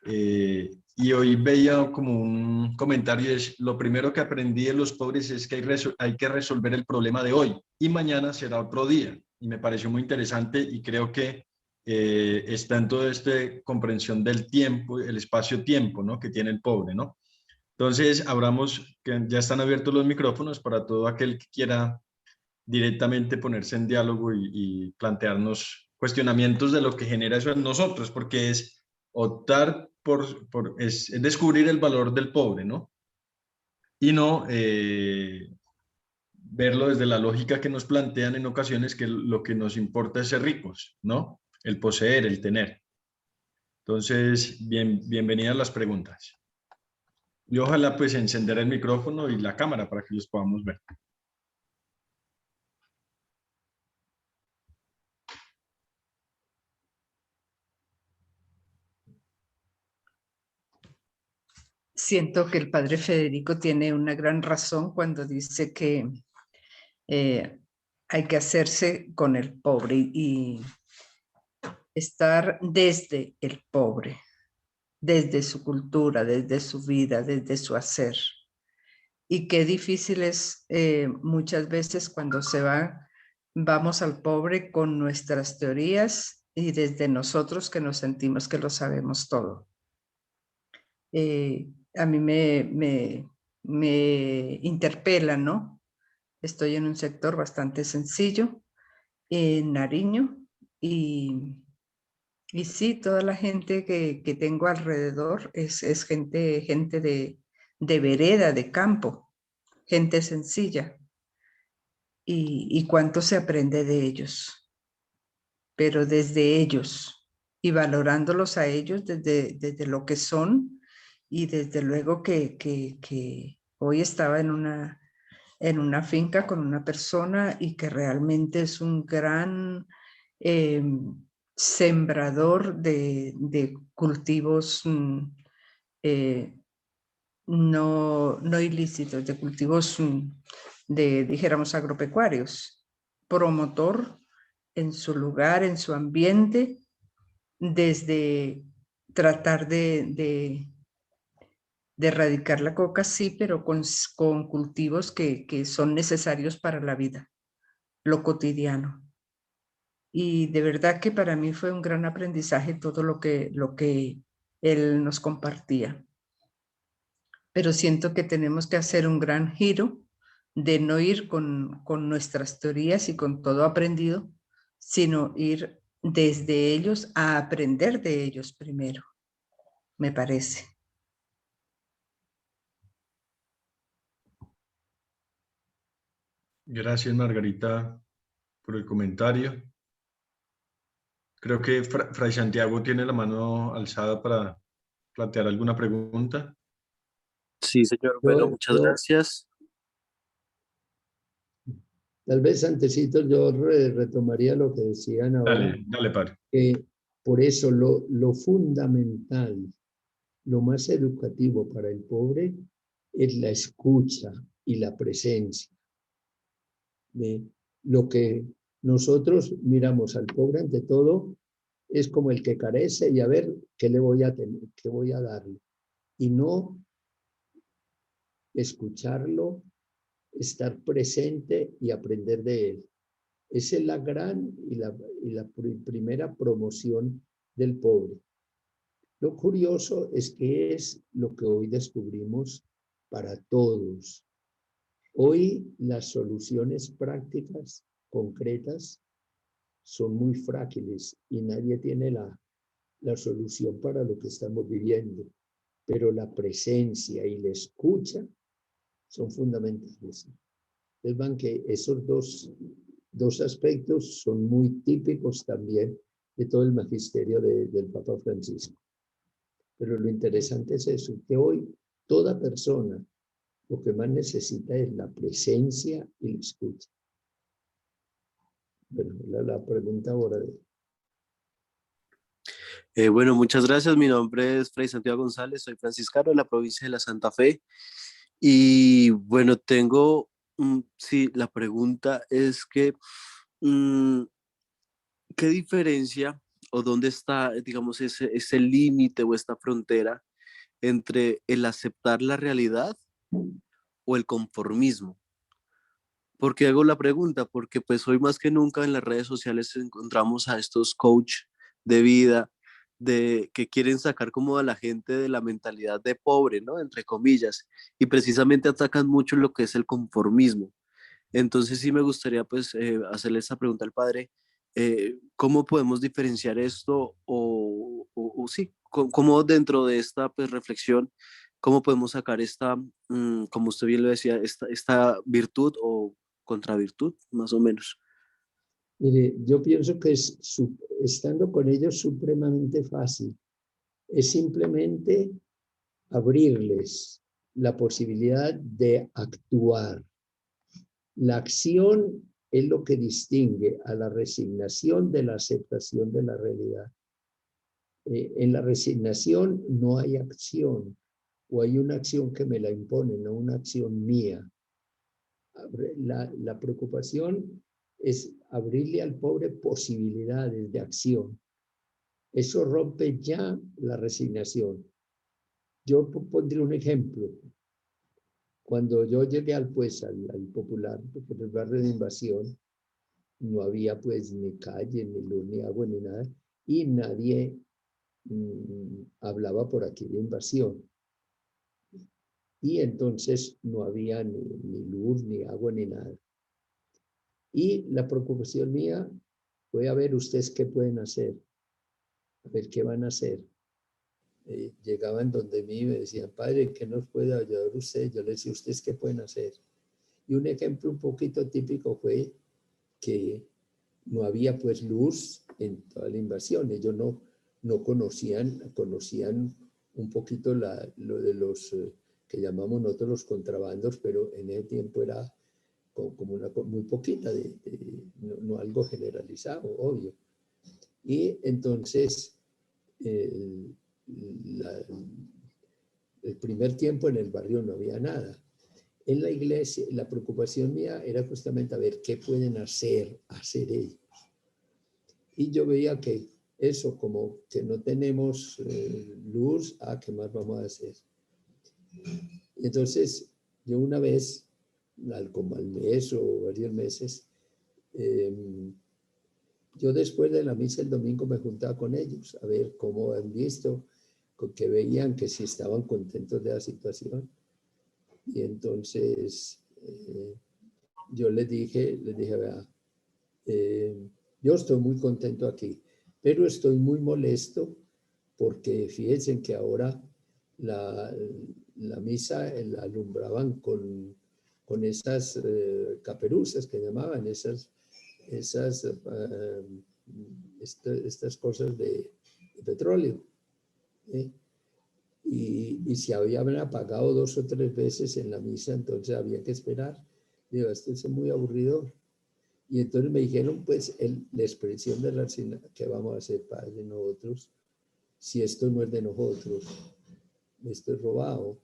Y hoy veía como un comentario, es lo primero que aprendí de los pobres es que hay que resolver el problema de hoy y mañana será otro día. Y me pareció muy interesante y creo que está en toda esta comprensión del tiempo, el espacio-tiempo, ¿no? Que tiene el pobre, ¿no? Entonces, abramos, que ya están abiertos los micrófonos para todo aquel que quiera directamente ponerse en diálogo y plantearnos cuestionamientos de lo que genera eso en nosotros, porque es optar es descubrir el valor del pobre, ¿no? Y no verlo desde la lógica que nos plantean en ocasiones, que lo que nos importa es ser ricos, ¿no? El poseer, el tener. Entonces, bienvenidas las preguntas. Y ojalá pues encender el micrófono y la cámara para que los podamos ver. Siento que el padre Federico tiene una gran razón cuando dice que hay que hacerse con el pobre y estar desde el pobre, desde su cultura, desde su vida, desde su hacer. Y qué difícil es muchas veces cuando vamos al pobre con nuestras teorías y desde nosotros que nos sentimos que lo sabemos todo. A mí me interpela, ¿no? Estoy en un sector bastante sencillo, en Nariño, y sí, toda la gente que tengo alrededor es gente de vereda, de campo, gente sencilla. Y cuánto se aprende de ellos, pero desde ellos y valorándolos a ellos desde lo que son. Y desde luego que hoy estaba en una finca con una persona y que realmente es un gran sembrador de cultivos no ilícitos, de cultivos dijéramos, agropecuarios, promotor en su lugar, en su ambiente, desde tratar de erradicar la coca, sí, pero con cultivos que son necesarios para la vida, lo cotidiano. Y de verdad que para mí fue un gran aprendizaje todo lo que él nos compartía. Pero siento que tenemos que hacer un gran giro de no ir con nuestras teorías y con todo aprendido, sino ir desde ellos a aprender de ellos primero, me parece. Gracias, Margarita, por el comentario. Creo que Fray Santiago tiene la mano alzada para plantear alguna pregunta. Sí, señor. Bueno, muchas Yo, gracias. tal vez antecitos yo retomaría lo que decían ahora, Dale, padre. que por eso lo fundamental, lo más educativo para el pobre es la escucha y la presencia. Lo que nosotros miramos al pobre ante todo es como el que carece y a ver qué le voy a tener, qué voy a darle. Y no escucharlo, estar presente y aprender de él. Esa es la gran y la primera promoción del pobre. Lo curioso es que es lo que hoy descubrimos para todos. Hoy las soluciones prácticas, concretas, son muy frágiles y nadie tiene la solución para lo que estamos viviendo. Pero la presencia y la escucha son fundamentales. Entonces, van que esos dos aspectos son muy típicos también de todo el magisterio del Papa Francisco. Pero lo interesante es eso, que hoy toda persona lo que más necesita es la presencia y la escucha. Bueno, la pregunta ahora de... Bueno, muchas gracias. Mi nombre es Fray Santiago González, soy franciscano de la provincia de la Santa Fe. Y bueno, tengo, sí, la pregunta es que, mm, ¿qué diferencia o dónde está, digamos, ese límite o esta frontera entre el aceptar la realidad o el conformismo? ¿Por qué hago la pregunta? Porque pues hoy más que nunca en las redes sociales encontramos a estos coach de vida que quieren sacar como a la gente de la mentalidad de pobre, ¿no? Entre comillas, y precisamente atacan mucho lo que es el conformismo. Entonces sí me gustaría pues hacerle esa pregunta al padre, ¿cómo podemos diferenciar esto o sí, cómo dentro de esta pues reflexión, cómo podemos sacar esta, como usted bien lo decía, esta virtud o contravirtud, más o menos? Mire, yo pienso que estando con ellos supremamente fácil. Es simplemente abrirles la posibilidad de actuar. La acción es lo que distingue a la resignación de la aceptación de la realidad. En la resignación no hay acción, o hay una acción que me la impone, no una acción mía. La preocupación es abrirle al pobre posibilidades de acción. Eso rompe ya la resignación. Yo pondré un ejemplo. Cuando yo llegué al Popular, porque en el barrio de Invasión no había pues ni calle, ni luz, ni agua, ni nada, y nadie hablaba por aquí de invasión. Y entonces no había ni luz, ni agua, ni nada. Y la preocupación mía fue a ver ustedes qué pueden hacer, a ver qué van a hacer. Llegaban donde mí y me decían, padre, ¿qué nos puede ayudar usted? Yo les decía, ¿ustedes qué pueden hacer? Y un ejemplo un poquito típico fue que no había pues luz en toda la invasión. Ellos no conocían un poquito lo de los que llamamos nosotros los contrabandos, pero en ese tiempo era como una muy poquita, no algo generalizado, obvio. Y entonces, el primer tiempo en el barrio no había nada. En la iglesia, la preocupación mía era justamente a ver qué pueden hacer ellos. Y yo veía que eso, como que no tenemos luz, ¿qué más vamos a hacer? Y entonces, yo una vez, como al mes o varios meses, yo después de la misa el domingo me juntaba con ellos a ver cómo han visto, que veían que si estaban contentos de la situación. Y entonces yo les dije, vea, yo estoy muy contento aquí, pero estoy muy molesto porque fíjense que ahora la misa la alumbraban con esas caperuzas que llamaban, estas cosas de petróleo. Y si habían apagado 2 o 3 veces en la misa, entonces había que esperar. Digo, esto es muy aburridor. Y entonces me dijeron, pues, la expresión de la que vamos a hacer, padre, nosotros, si esto no es de nosotros, esto es robado.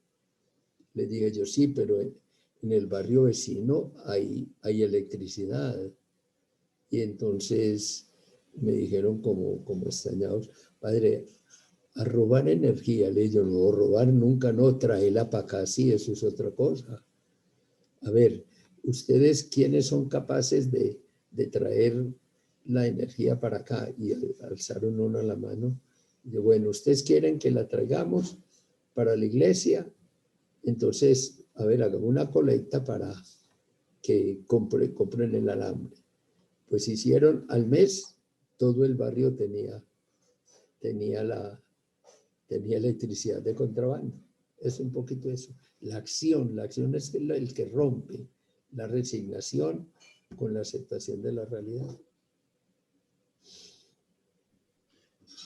Le dije yo, sí, pero en el barrio vecino hay electricidad. Y entonces me dijeron como extrañados, padre, a robar energía. Le digo, no, robar nunca, no, traerla para acá, sí, eso es otra cosa. A ver, ¿ustedes quiénes son capaces de traer la energía para acá? Y alzaron uno la mano De, bueno, ustedes quieren que la traigamos para la iglesia, entonces, a ver, hagan una colecta para que compren el alambre. Pues hicieron al mes, todo el barrio tenía electricidad de contrabando. Es un poquito eso. La acción es el que rompe la resignación con la aceptación de la realidad.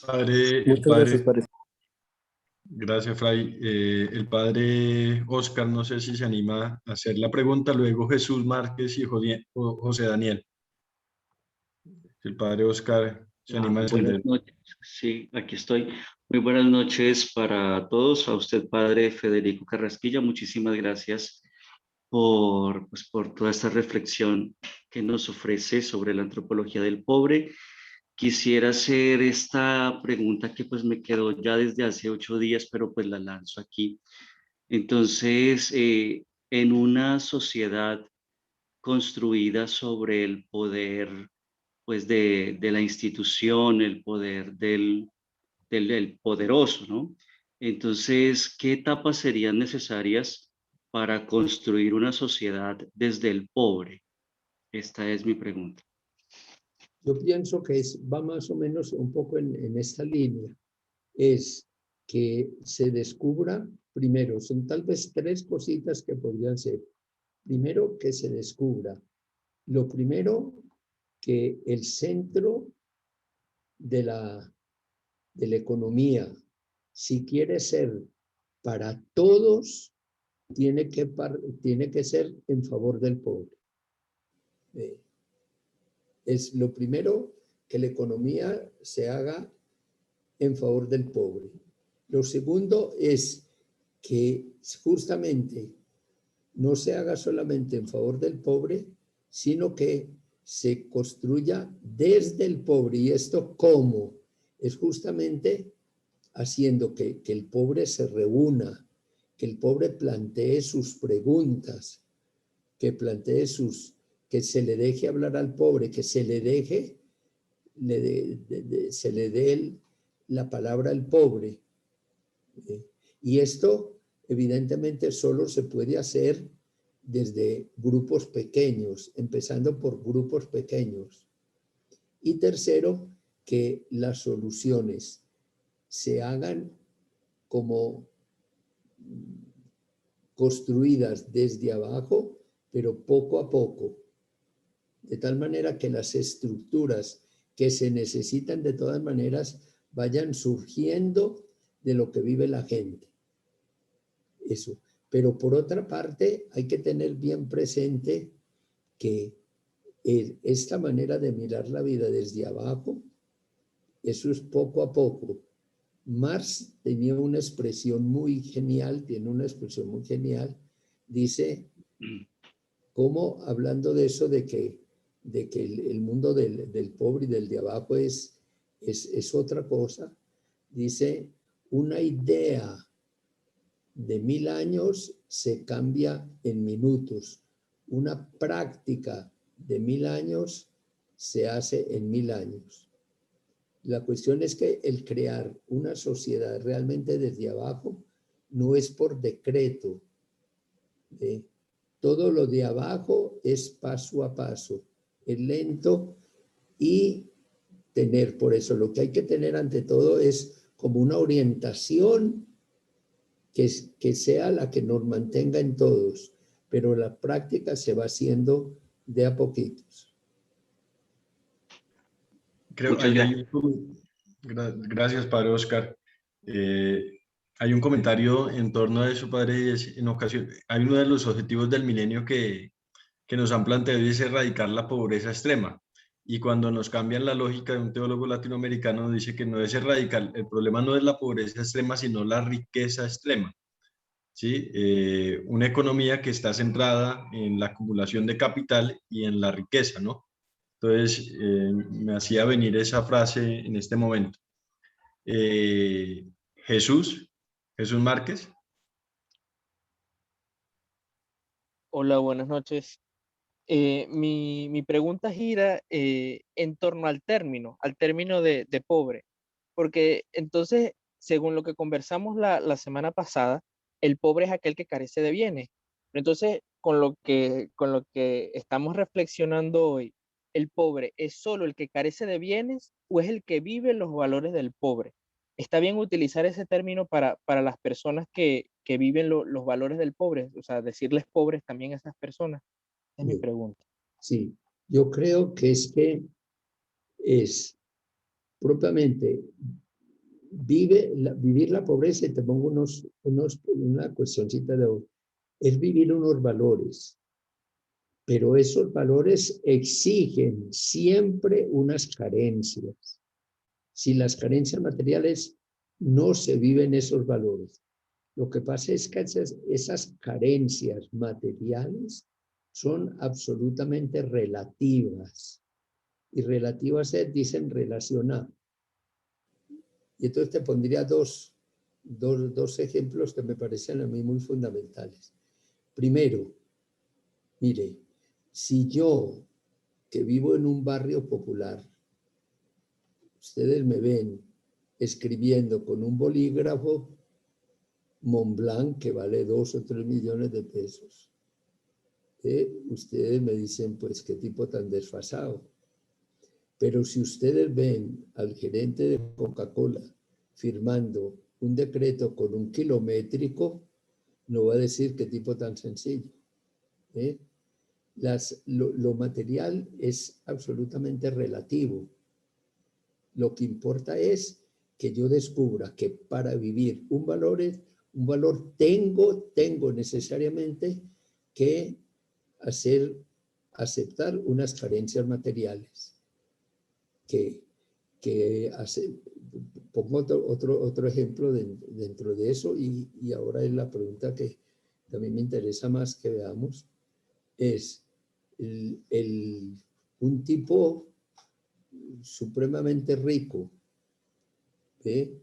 Padre, el Muchas gracias, padre, padre. gracias, Fray. El padre Oscar, no sé si se anima a hacer la pregunta, luego Jesús Márquez y José Daniel. El padre Oscar se anima a Buenas encender. noches, sí, aquí estoy. Muy buenas noches para todos. A usted, padre Federico Carrasquilla, muchísimas gracias por toda esta reflexión que nos ofrece sobre la antropología del pobre. Quisiera hacer esta pregunta que pues me quedó ya desde hace 8 días, pero pues la lanzo aquí. Entonces, en una sociedad construida sobre el poder pues de la institución, el poder del poderoso, ¿no? Entonces, ¿qué etapas serían necesarias para construir una sociedad desde el pobre? Esta es mi pregunta. Yo pienso que va más o menos un poco en esta línea. Es que se descubra, primero, son tal vez tres cositas que podrían ser. Primero, que se descubra. Lo primero, que el centro de la economía, si quiere ser para todos, tiene que ser en favor del pobre. Es lo primero, que la economía se haga en favor del pobre. Lo segundo es que justamente no se haga solamente en favor del pobre, sino que se construya desde el pobre. ¿Y esto cómo? Es justamente haciendo que el pobre se reúna, que el pobre plantee sus preguntas, que que se le deje hablar al pobre, que se le deje, se le dé la palabra al pobre. Y esto evidentemente solo se puede hacer desde grupos pequeños, empezando por grupos pequeños. Y tercero, que las soluciones se hagan como construidas desde abajo, pero poco a poco, de tal manera que las estructuras que se necesitan de todas maneras vayan surgiendo de lo que vive la gente. Eso. Pero por otra parte, hay que tener bien presente que esta manera de mirar la vida desde abajo, eso es poco a poco. Marx tenía una expresión muy genial, dice, como hablando de eso, de que el mundo del pobre y del de abajo es otra cosa, dice, una idea de 1000 años se cambia en minutos, una práctica de 1000 años se hace en 1000 años. La cuestión es que el crear una sociedad realmente desde abajo no es por decreto. Todo lo de abajo es paso a paso, es lento y por eso lo que hay que tener ante todo es como una orientación que sea la que nos mantenga en todos, pero la práctica se va haciendo de a poquitos. Muchas gracias. Gracias, padre Oscar. Hay un comentario en torno a eso, padre, y en ocasión, hay uno de los objetivos del milenio que nos han planteado y es erradicar la pobreza extrema. Y cuando nos cambian la lógica de un teólogo latinoamericano, dice que no es erradicar, el problema no es la pobreza extrema, sino la riqueza extrema. ¿Sí? Una economía que está centrada en la acumulación de capital y en la riqueza, ¿no? Entonces, me hacía venir esa frase en este momento. Jesús Márquez. Hola, buenas noches. Mi pregunta gira en torno al término de pobre. porque entonces, según lo que conversamos la semana pasada, el pobre es aquel que carece de bienes. Entonces, con lo que estamos reflexionando hoy, ¿el pobre es solo el que carece de bienes o es el que vive los valores del pobre? ¿Está bien utilizar ese término para las personas que viven los valores del pobre? O sea, decirles pobres también a esas personas. Es mi Bien. pregunta. Sí, yo creo que es propiamente vivir la pobreza, y te pongo una cuestioncita de hoy, es vivir unos valores, pero esos valores exigen siempre unas carencias. Sin las carencias materiales no se viven esos valores. Lo que pasa es que esas carencias materiales son absolutamente relativas. Y relativas dicen relacionar. Y entonces te pondría dos ejemplos que me parecen a mí muy fundamentales. Primero, mire, si yo, que vivo en un barrio popular, ustedes me ven escribiendo con un bolígrafo Montblanc que vale 2 o 3 millones de pesos. Ustedes me dicen, pues, qué tipo tan desfasado. Pero si ustedes ven al gerente de Coca-Cola firmando un decreto con un kilométrico, no va a decir qué tipo tan sencillo. Lo material es absolutamente relativo. Lo que importa es que yo descubra que para vivir un valor tengo necesariamente que aceptar unas carencias materiales. Pongo otro ejemplo dentro de eso, y ahora es la pregunta que también me interesa más que veamos, es un tipo supremamente rico, que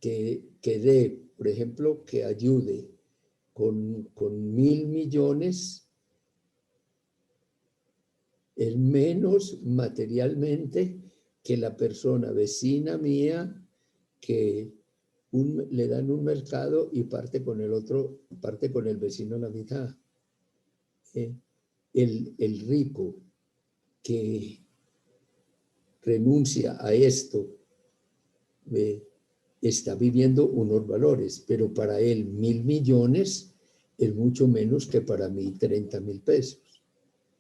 dé, por ejemplo, que ayude con 1.000 millones, es menos materialmente que la persona vecina mía que le dan un mercado y parte con el vecino la mitad. El rico que renuncia a esto está viviendo unos valores, pero para él 1.000 millones es mucho menos que para mí 30.000 pesos.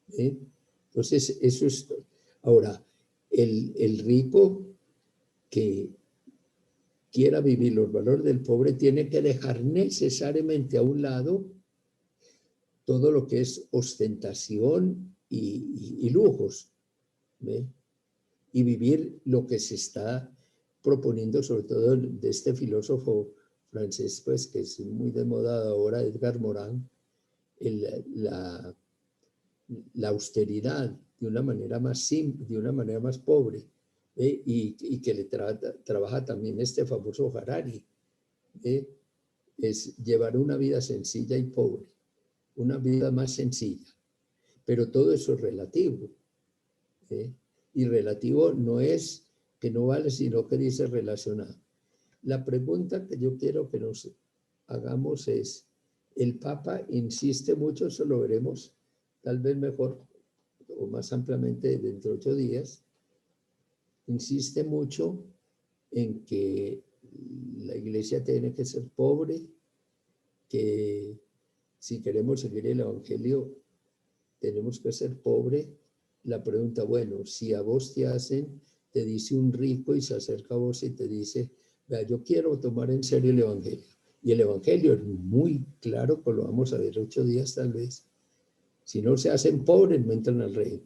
Entonces, eso es. Ahora, el rico que quiera vivir los valores del pobre tiene que dejar necesariamente a un lado todo lo que es ostentación y lujos, y vivir lo que se está proponiendo, sobre todo de este filósofo francés, pues, que es muy de moda ahora, Edgar Morin, la austeridad de una manera más simple, de una manera más pobre, y que le trabaja también este famoso Harari, es llevar una vida sencilla y pobre, una vida más sencilla, pero todo eso es relativo, y relativo no es que no vale, sino que dice relacionado. La pregunta que yo quiero que nos hagamos es, el Papa insiste mucho, eso lo veremos tal vez mejor o más ampliamente dentro de 8 días, insiste mucho en que la iglesia tiene que ser pobre, que si queremos seguir el evangelio tenemos que ser pobre. La pregunta, bueno, si a vos te dice un rico y se acerca a vos y te dice, vea, yo quiero tomar en serio el evangelio, y el evangelio es muy claro, pues lo vamos a ver 8 días tal vez, si no se hacen pobres no entran al reino.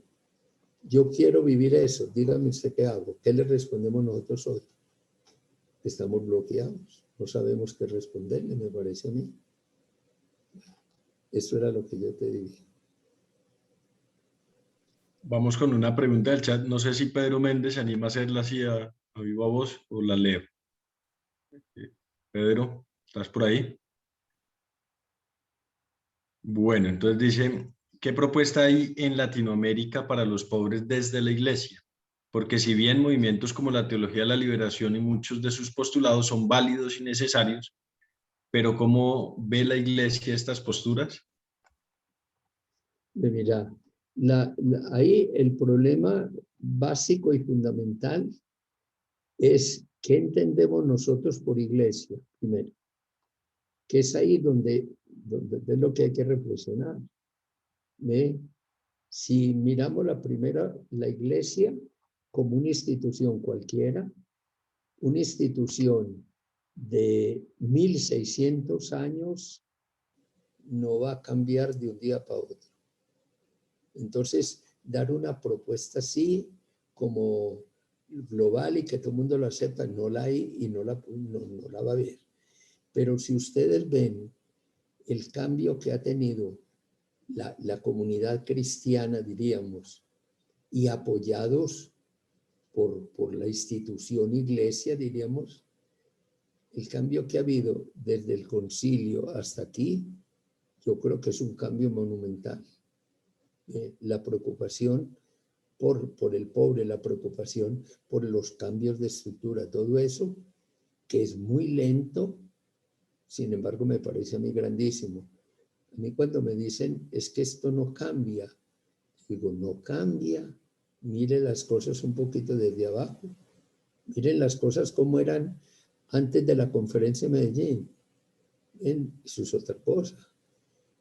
Yo quiero vivir eso, dígame usted qué hago. ¿Qué le respondemos nosotros hoy? Estamos bloqueados, no sabemos qué responderle, me parece a mí. Eso era lo que yo te diría. Vamos con una pregunta del chat. No sé si Pedro Méndez se anima a hacerla así a viva voz o la leo. Pedro, ¿estás por ahí? Bueno, entonces dice, ¿qué propuesta hay en Latinoamérica para los pobres desde la iglesia? porque si bien movimientos como la teología de la liberación y muchos de sus postulados son válidos y necesarios, pero ¿cómo ve la Iglesia estas posturas? Mira, ahí el problema básico y fundamental es qué entendemos nosotros por iglesia, primero, que es ahí donde es lo que hay que reflexionar. ¿Ve? Si miramos la iglesia como una institución cualquiera, una institución de 1600 años, no va a cambiar de un día para otro. Entonces, dar una propuesta así como global y que todo el mundo lo acepta, no la hay y no la va a ver. Pero si ustedes ven el cambio que ha tenido la comunidad cristiana, diríamos, y apoyados por la institución iglesia, diríamos, el cambio que ha habido desde el concilio hasta aquí, yo creo que es un cambio monumental. La preocupación por el pobre, la preocupación por los cambios de estructura, todo eso que es muy lento, sin embargo me parece a mí grandísimo. A mí cuando me dicen, es que esto no cambia, digo, no cambia, mire las cosas un poquito desde abajo, miren las cosas como eran antes de la conferencia de Medellín, eso es otra cosa,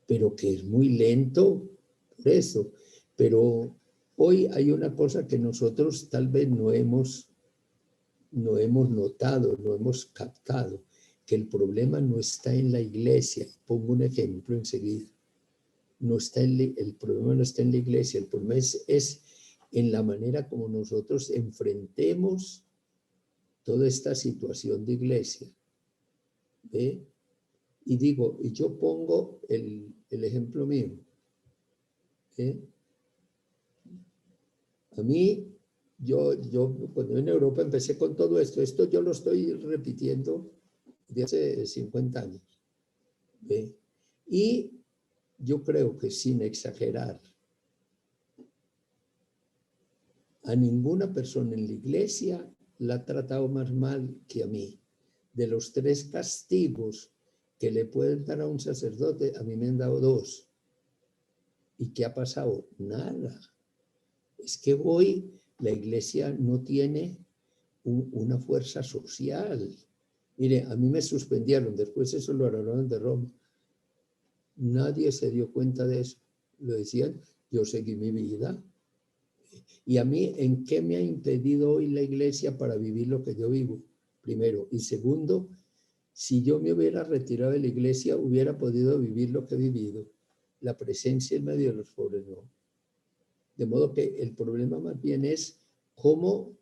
pero que es muy lento por eso. Pero hoy hay una cosa que nosotros tal vez no hemos notado, no hemos captado, que el problema no está en la iglesia. Pongo un ejemplo enseguida. El problema no está en la iglesia, el problema es en la manera como nosotros enfrentemos toda esta situación de iglesia. ¿Ve? Y digo, y yo pongo el ejemplo mío. A mí, yo cuando en Europa empecé con todo esto yo lo estoy repitiendo de hace 50 años. ¿Ve? Y yo creo que sin exagerar, a ninguna persona en la iglesia la ha tratado más mal que a mí. De los 3 castigos que le pueden dar a un sacerdote, a mí me han dado 2. ¿Y qué ha pasado? Nada. Es que hoy la iglesia no tiene una fuerza social. Mire, a mí me suspendieron, después eso lo hablaron de Roma. Nadie se dio cuenta de eso. Lo decían, yo seguí mi vida. Y a mí, ¿en qué me ha impedido hoy la iglesia para vivir lo que yo vivo? Primero. Y segundo, si yo me hubiera retirado de la iglesia, hubiera podido vivir lo que he vivido. La presencia en medio de los pobres no. De modo que el problema más bien es cómo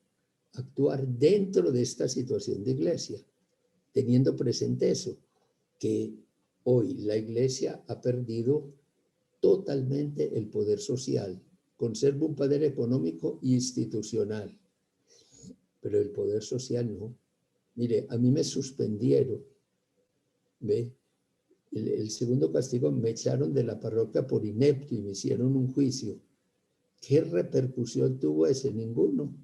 actuar dentro de esta situación de iglesia, teniendo presente eso, que hoy la iglesia ha perdido totalmente el poder social, conserva un poder económico e institucional, pero el poder social no. Mire, a mí me suspendieron, ¿ve? El segundo castigo me echaron de la parroquia por inepto y me hicieron un juicio. ¿Qué repercusión tuvo ese? Ninguno.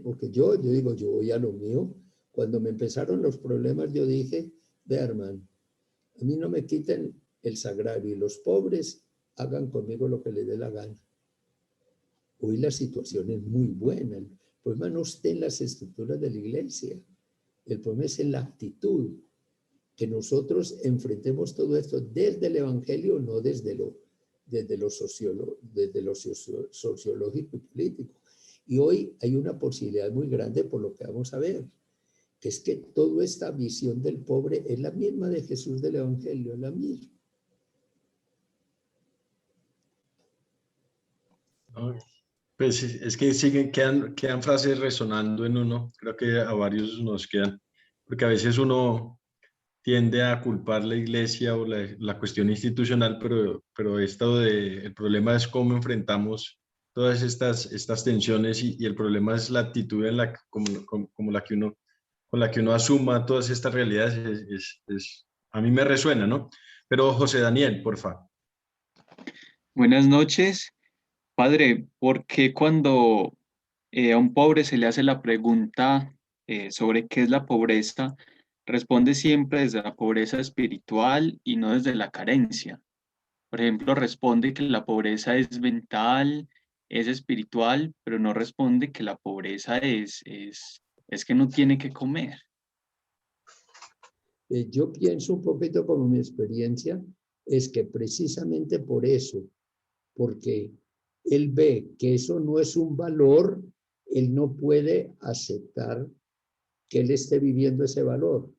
Porque yo digo, yo voy a lo mío. Cuando me empezaron los problemas, yo dije, ve hermano, a mí no me quiten el sagrario y los pobres hagan conmigo lo que les dé la gana. Hoy la situación es muy buena. El problema no está en las estructuras de la iglesia. El problema es en la actitud. Que nosotros enfrentemos todo esto desde el evangelio, no desde lo sociológico y político. Y hoy hay una posibilidad muy grande por lo que vamos a ver, que es que toda esta visión del pobre es la misma de Jesús del evangelio, es la misma. Pues es que quedan frases resonando en uno, creo que a varios nos quedan, porque a veces uno tiende a culpar la iglesia o la cuestión institucional, pero el problema es cómo enfrentamos todas estas tensiones y el problema es la actitud con la que uno asuma todas estas realidades. A mí me resuena, ¿no? Pero José Daniel, por favor. Buenas noches. Padre, ¿por qué cuando a un pobre se le hace la pregunta sobre qué es la pobreza, responde siempre desde la pobreza espiritual y no desde la carencia. Por ejemplo, responde que la pobreza es mental, es espiritual, pero no responde que la pobreza es que no tiene que comer. Yo pienso un poquito como mi experiencia, es que precisamente por eso, porque él ve que eso no es un valor, él no puede aceptar que él esté viviendo ese valor.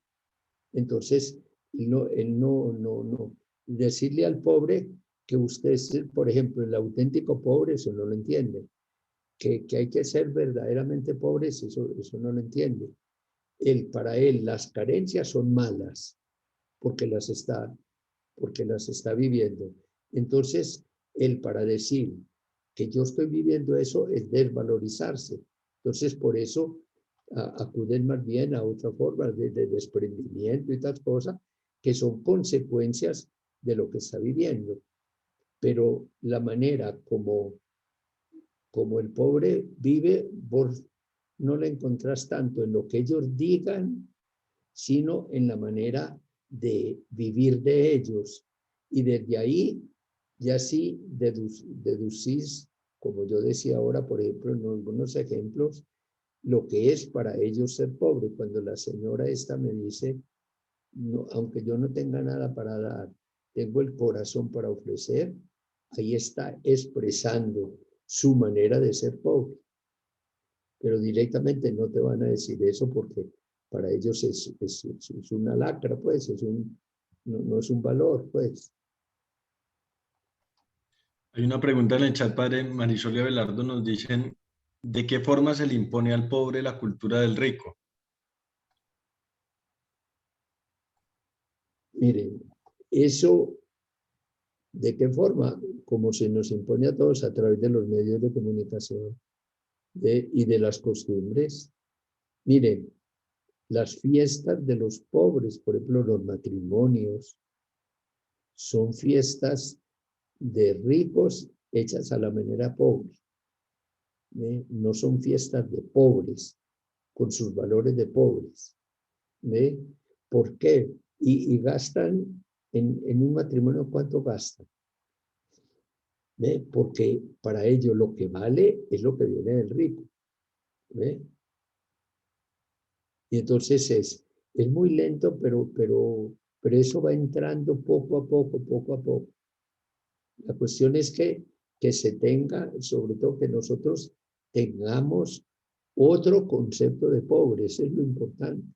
Entonces, él no. Decirle al pobre que usted es, por ejemplo, el auténtico pobre, eso no lo entiende. Que hay que ser verdaderamente pobres, eso no lo entiende. Para él, las carencias son malas porque porque las está viviendo. Entonces, él para decir que yo estoy viviendo eso es desvalorizarse. Entonces, por eso acuden más bien a otra forma de desprendimiento y tal cosa, que son consecuencias de lo que está viviendo. Pero la manera como el pobre vive, vos no le encontrás tanto en lo que ellos digan, sino en la manera de vivir de ellos. Y desde ahí ya sí deducís, como yo decía ahora, por ejemplo, en algunos ejemplos, lo que es para ellos ser pobre. Cuando la señora esta me dice, no, aunque yo no tenga nada para dar, tengo el corazón para ofrecer, ahí está expresando su manera de ser pobre. Pero directamente no te van a decir eso porque para ellos es una lacra, pues, no es un valor, pues. Hay una pregunta en el chat, padre Marisol y Abelardo, nos dicen, ¿de qué forma se le impone al pobre la cultura del rico? Miren, eso, ¿de qué forma? Como se nos impone a todos a través de los medios de comunicación y de las costumbres. Miren, las fiestas de los pobres, por ejemplo, los matrimonios, son fiestas de ricos hechas a la manera pobre. No son fiestas de pobres, con sus valores de pobres. ¿Ve? ¿Por qué? Y gastan en un matrimonio, ¿cuánto gastan? ¿Ve? Porque para ellos lo que vale es lo que viene del rico. ¿Ve? Y entonces es muy lento, pero eso va entrando poco a poco, poco a poco. La cuestión es que se tenga, sobre todo que nosotros tengamos otro concepto de pobre, eso es lo importante.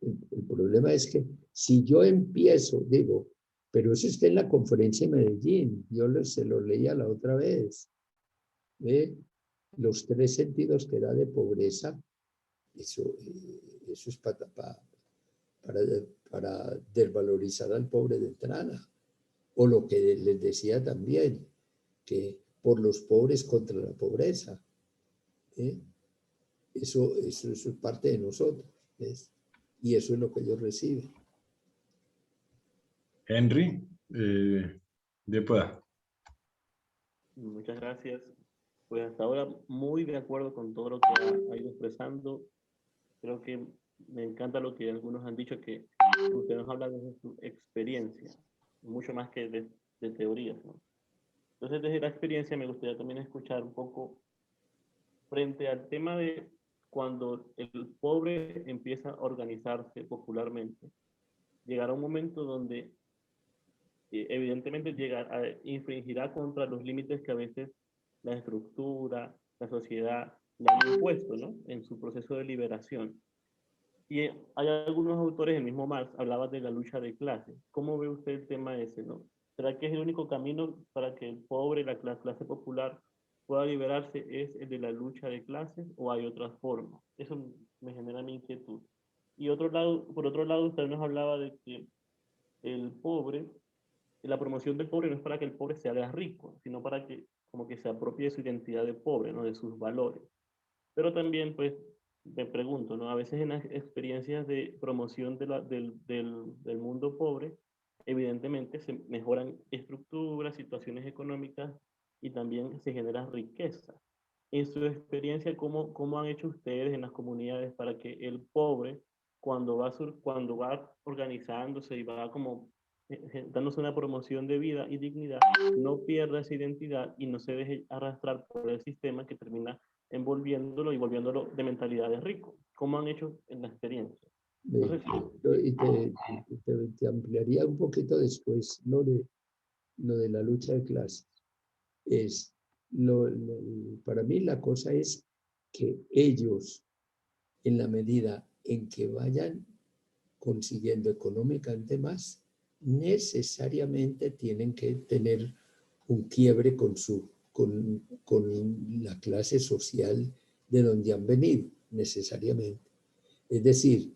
El problema es que si yo empiezo, digo, pero eso está en la conferencia de Medellín, se lo leía la otra vez, ¿ve? Los 3 sentidos que da de pobreza, eso es para, para desvalorizar al pobre de entrada. O lo que les decía también, que por los pobres contra la pobreza. ¿Eh? Eso es parte de nosotros. ¿Ves? Y eso es lo que ellos reciben. Henry, de pueda. Muchas gracias. Pues hasta ahora muy de acuerdo con todo lo que ha ido expresando. Creo que me encanta lo que algunos han dicho, que usted nos habla de su experiencia, mucho más que de teorías, ¿no? Entonces, desde la experiencia me gustaría también escuchar un poco frente al tema de cuando el pobre empieza a organizarse popularmente, llegará un momento donde evidentemente infringirá contra los límites que a veces la estructura, la sociedad le han impuesto, ¿no? En su proceso de liberación. Y hay algunos autores, el mismo Marx, hablaba de la lucha de clases. ¿Cómo ve usted el tema ese, no? ¿Será que es el único camino para que el pobre, la clase popular, pueda liberarse, es el de la lucha de clases, o hay otras formas? Eso me genera mi inquietud. Y por otro lado, usted nos hablaba de que el pobre, la promoción del pobre no es para que el pobre se haga rico, sino para que como que se apropie de su identidad de pobre, ¿no? De sus valores. Pero también, pues, me pregunto, ¿no? A veces en las experiencias de promoción del mundo pobre, evidentemente se mejoran estructuras, situaciones económicas y también se genera riqueza. en su experiencia, ¿cómo han hecho ustedes en las comunidades para que el pobre, cuando va organizándose y va como dándose una promoción de vida y dignidad, no pierda esa identidad y no se deje arrastrar por el sistema que termina envolviéndolo y volviéndolo de mentalidad de rico? ¿Cómo han hecho en la experiencia? No sé si... Y te ampliaría un poquito después lo de la lucha de clases. Para mí la cosa es que ellos, en la medida en que vayan consiguiendo económicamente más, necesariamente tienen que tener un quiebre con la clase social de donde han venido, necesariamente. Es decir,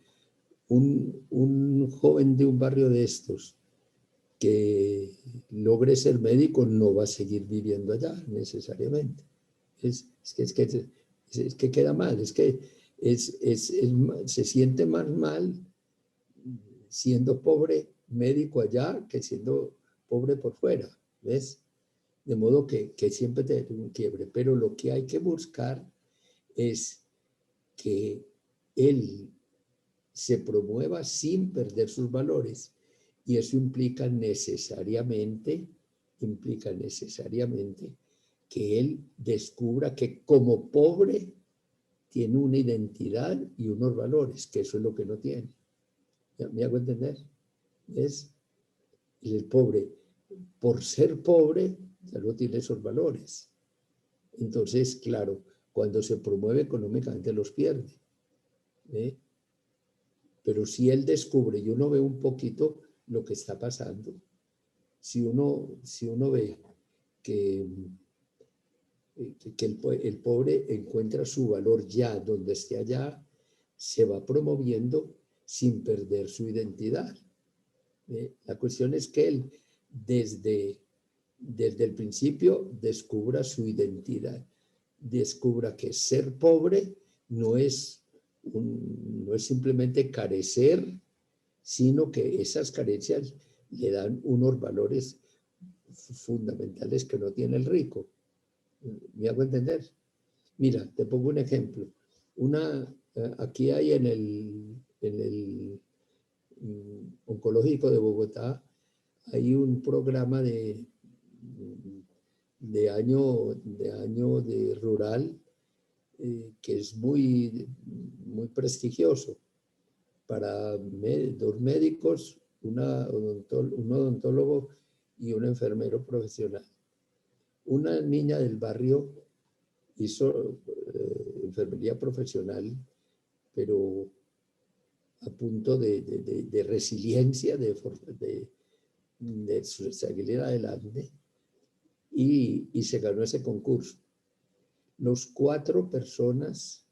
un joven de un barrio de estos que logre ser médico no va a seguir viviendo allá necesariamente. Es que queda mal, se siente más mal siendo pobre médico allá que siendo pobre por fuera, ¿ves? De modo que siempre te un quiebre, pero lo que hay que buscar es que él se promueva sin perder sus valores, y eso implica necesariamente que él descubra que como pobre tiene una identidad y unos valores, que eso es lo que no tiene. ¿Me hago entender? Es el pobre, por ser pobre, ya no tiene esos valores. Entonces, claro, cuando se promueve económicamente los pierde. ¿Eh? Pero si él descubre, y uno ve un poquito lo que está pasando, si uno ve que el pobre encuentra su valor ya donde esté allá, se va promoviendo sin perder su identidad. La cuestión es que él desde el principio descubra su identidad, descubra que ser pobre no es simplemente carecer, sino que esas carencias le dan unos valores fundamentales que no tiene el rico. ¿Me hago entender? Mira, te pongo un ejemplo. Aquí hay en el oncológico de Bogotá, hay un programa de año de rural que es muy prestigioso para dos médicos, un odontólogo y un enfermero profesional. Una niña del barrio hizo enfermería profesional, pero a punto de resiliencia, de salir adelante, y se ganó ese concurso. Los 4 personas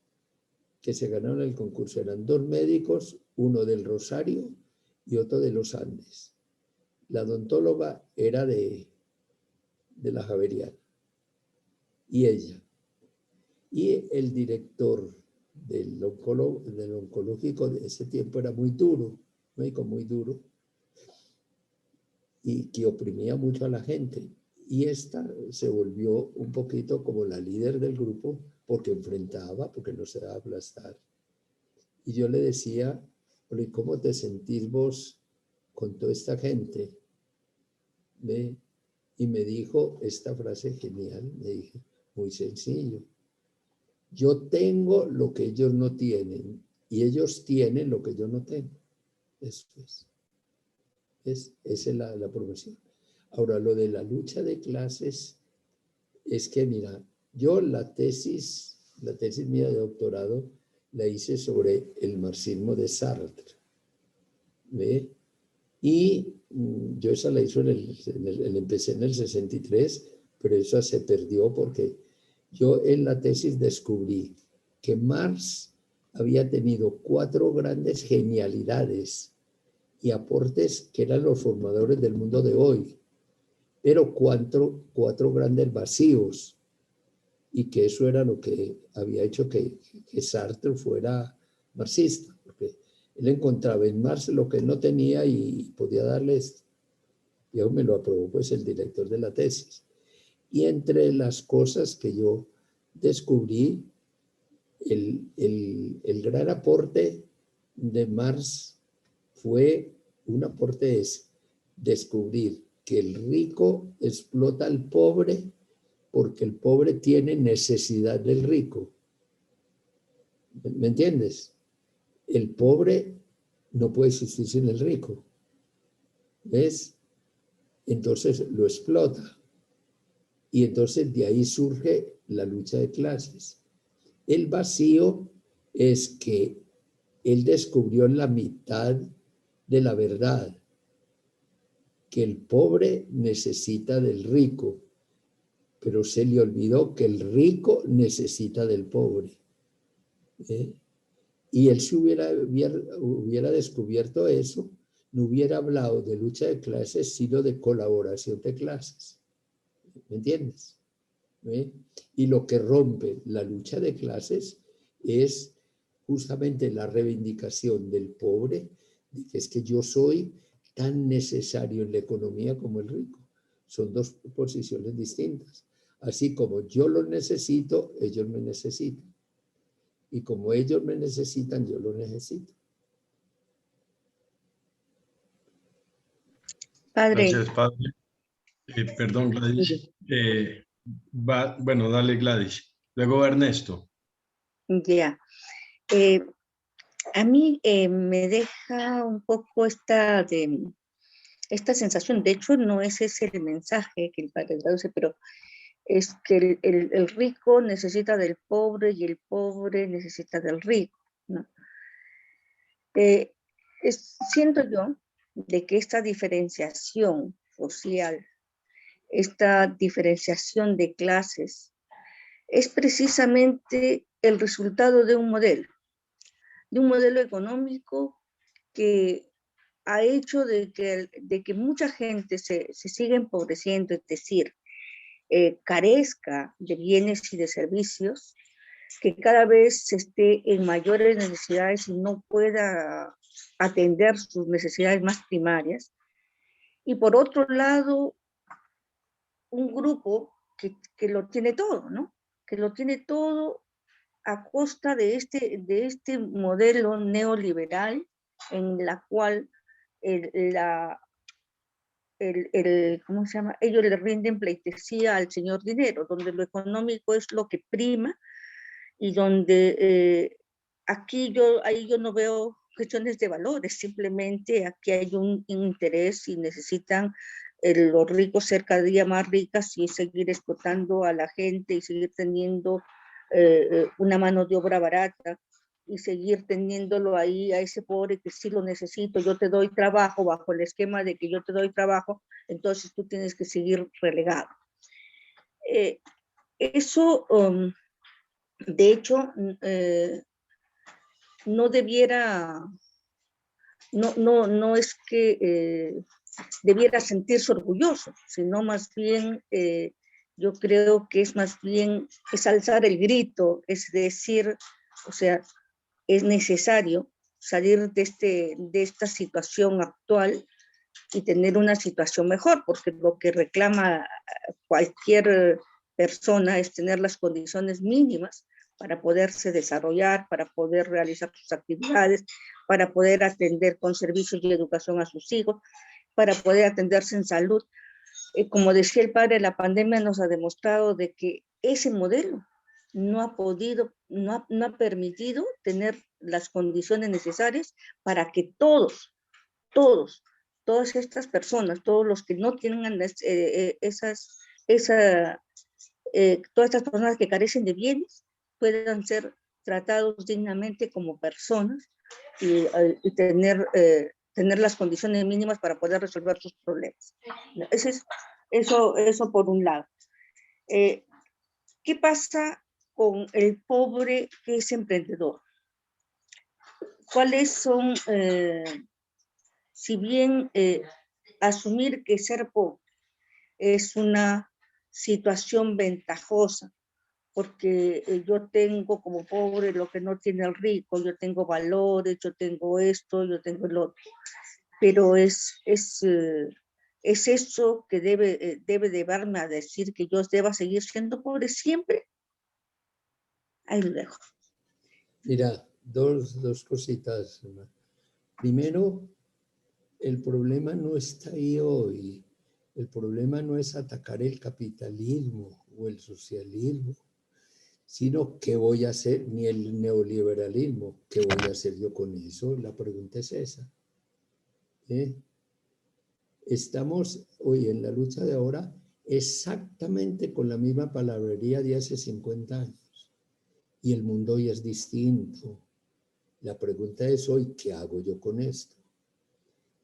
que se ganaron el concurso eran 2 médicos, uno del Rosario y otro de los Andes. La odontóloga era de la Javeriana, y ella. Y el director del oncológico de ese tiempo era muy duro, médico muy duro, y que oprimía mucho a la gente. Y esta se volvió un poquito como la líder del grupo porque no se daba a aplastar. Y yo le decía, ¿cómo te sentís vos con toda esta gente? Y me dijo esta frase genial, me dije, muy sencillo. Yo tengo lo que ellos no tienen y ellos tienen lo que yo no tengo. Eso es. Esa es la profesión. Ahora, lo de la lucha de clases es que, mira, yo la tesis mía de doctorado la hice sobre el marxismo de Sartre. ¿Ve? Y yo esa la hice empecé en el 63, pero esa se perdió porque yo en la tesis descubrí que Marx había tenido 4 grandes genialidades y aportes que eran los formadores del mundo de hoy, pero 4 grandes vacíos, y que eso era lo que había hecho que Sartre fuera marxista, porque él encontraba en Marx lo que él no tenía y podía darle esto. Y eso me lo aprobó pues el director de la tesis. Y entre las cosas que yo descubrí el gran aporte de Marx fue un aporte es descubrir que el rico explota al pobre porque el pobre tiene necesidad del rico. ¿Me entiendes? El pobre no puede existir sin el rico. ¿Ves? Entonces lo explota. Y entonces de ahí surge la lucha de clases. El vacío es que él descubrió la mitad de la verdad, que el pobre necesita del rico, pero se le olvidó que el rico necesita del pobre. Y él si hubiera descubierto eso, no hubiera hablado de lucha de clases, sino de colaboración de clases. ¿Me entiendes? Y lo que rompe la lucha de clases es justamente la reivindicación del pobre, de que es que yo soy tan necesario en la economía como el rico. Son dos posiciones distintas. Así como yo los necesito, ellos me necesitan. Y como ellos me necesitan, yo los necesito. Padre. Gracias, padre. Perdón, Gladys. Bueno, dale, Gladys. Luego Ernesto. Ya. A mí me deja un poco esta sensación, de hecho no es ese el mensaje que el padre traduce, pero es que el rico necesita del pobre y el pobre necesita del rico, ¿no? Siento yo de que esta diferenciación social, esta diferenciación de clases, es precisamente el resultado de un modelo económico que ha hecho de que mucha gente se siga empobreciendo, es decir, carezca de bienes y de servicios, que cada vez se esté en mayores necesidades y no pueda atender sus necesidades más primarias. Y por otro lado, un grupo que lo tiene todo, ¿no? Que lo tiene todo a costa de este modelo neoliberal en la cual ¿cómo se llama? Ellos le rinden pleitesía al señor dinero, donde lo económico es lo que prima y donde ahí yo no veo cuestiones de valores, simplemente aquí hay un interés y necesitan los ricos ser cada día más ricas y seguir explotando a la gente y seguir teniendo una mano de obra barata y seguir teniéndolo ahí a ese pobre que sí lo necesito, yo te doy trabajo bajo el esquema de que yo te doy trabajo, entonces tú tienes que seguir relegado. Eso, de hecho, no debiera, no es que debiera sentirse orgulloso, sino más bien, yo creo que es más bien, es alzar el grito, es decir, o sea, es necesario salir de esta situación actual y tener una situación mejor, porque lo que reclama cualquier persona es tener las condiciones mínimas para poderse desarrollar, para poder realizar sus actividades, para poder atender con servicios y educación a sus hijos, para poder atenderse en salud. Como decía el padre, la pandemia nos ha demostrado de que ese modelo no ha permitido tener las condiciones necesarias para que todas estas personas, todos los que no tienen todas estas personas que carecen de bienes, puedan ser tratados dignamente como personas y tener las condiciones mínimas para poder resolver sus problemas. Eso por un lado. ¿Qué pasa con el pobre que es emprendedor? ¿Cuáles son, si bien asumir que ser pobre es una situación ventajosa, porque yo tengo como pobre lo que no tiene el rico, yo tengo valores, yo tengo esto, yo tengo el otro, pero es eso que debe llevarme a decir que yo deba seguir siendo pobre siempre? Ahí lo dejo. Mira, dos cositas. Primero, el problema no está ahí hoy. El problema no es atacar el capitalismo o el socialismo, sino qué voy a hacer, ni el neoliberalismo, qué voy a hacer yo con eso. La pregunta es esa. Estamos hoy en la lucha de ahora exactamente con la misma palabrería de hace 50 años. Y el mundo hoy es distinto. La pregunta es hoy, ¿qué hago yo con esto?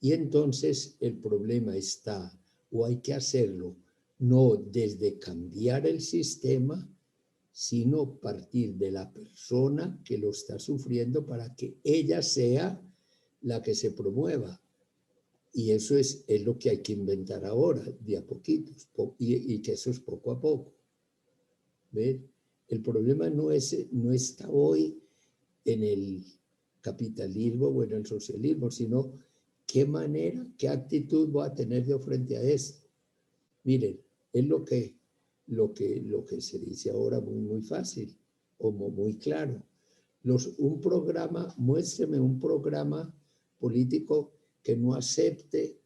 Y entonces el problema está, o hay que hacerlo, no desde cambiar el sistema, sino partir de la persona que lo está sufriendo para que ella sea la que se promueva. Y eso es lo que hay que inventar ahora, de a poquitos, y que eso es poco a poco. ¿Ves? El problema no está hoy en el capitalismo o en el socialismo, sino qué manera, qué actitud voy a tener yo frente a esto. Miren, es lo que se dice ahora muy fácil, o muy claro. Muéstreme un programa político que no acepte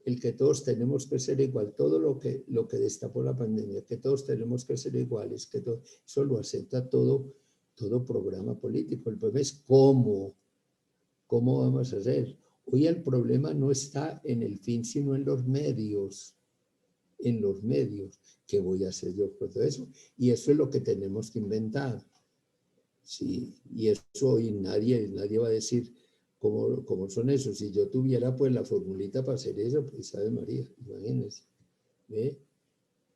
el que todos tenemos que ser igual, todo lo que destapó la pandemia, que todos tenemos que ser iguales, eso lo acepta todo programa político. El problema es cómo vamos a hacer. Hoy el problema no está en el fin, sino en los medios. ¿Qué voy a hacer yo con todo eso? Y eso es lo que tenemos que inventar. Sí, y eso hoy nadie va a decir cómo son esos. Si yo tuviera pues la formulita para hacer eso, pues sabe María, imagínense. ¿Ve?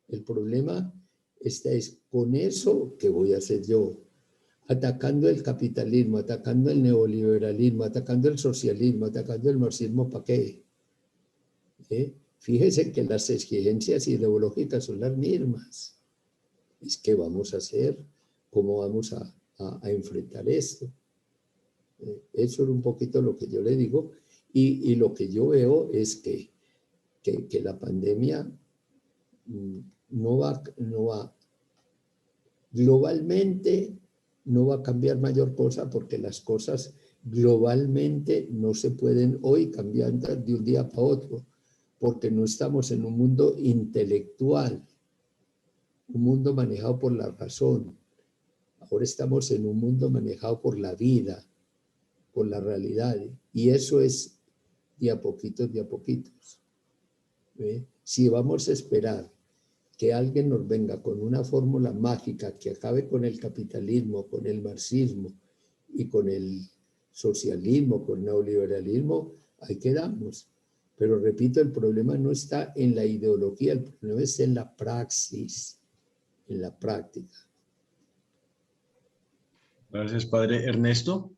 El problema es con eso, ¿qué voy a hacer yo? Atacando el capitalismo, atacando el neoliberalismo, atacando el socialismo, atacando el marxismo, ¿para qué? Fíjese que las exigencias ideológicas son las mismas. Es que vamos a hacer, ¿cómo vamos a enfrentar esto? Eso es un poquito lo que yo le digo, y lo que yo veo es que la pandemia no va globalmente, no va a cambiar mayor cosa, porque las cosas globalmente no se pueden hoy cambiar de un día para otro, porque no estamos en un mundo intelectual, un mundo manejado por la razón. Ahora estamos en un mundo manejado por la vida, por la realidad, y eso es de a poquitos. Si vamos a esperar que alguien nos venga con una fórmula mágica que acabe con el capitalismo, con el marxismo y con el socialismo, con el neoliberalismo, ahí quedamos. Pero repito, el problema no está en la ideología, el problema está en la praxis, en la práctica. Gracias, padre. Ernesto.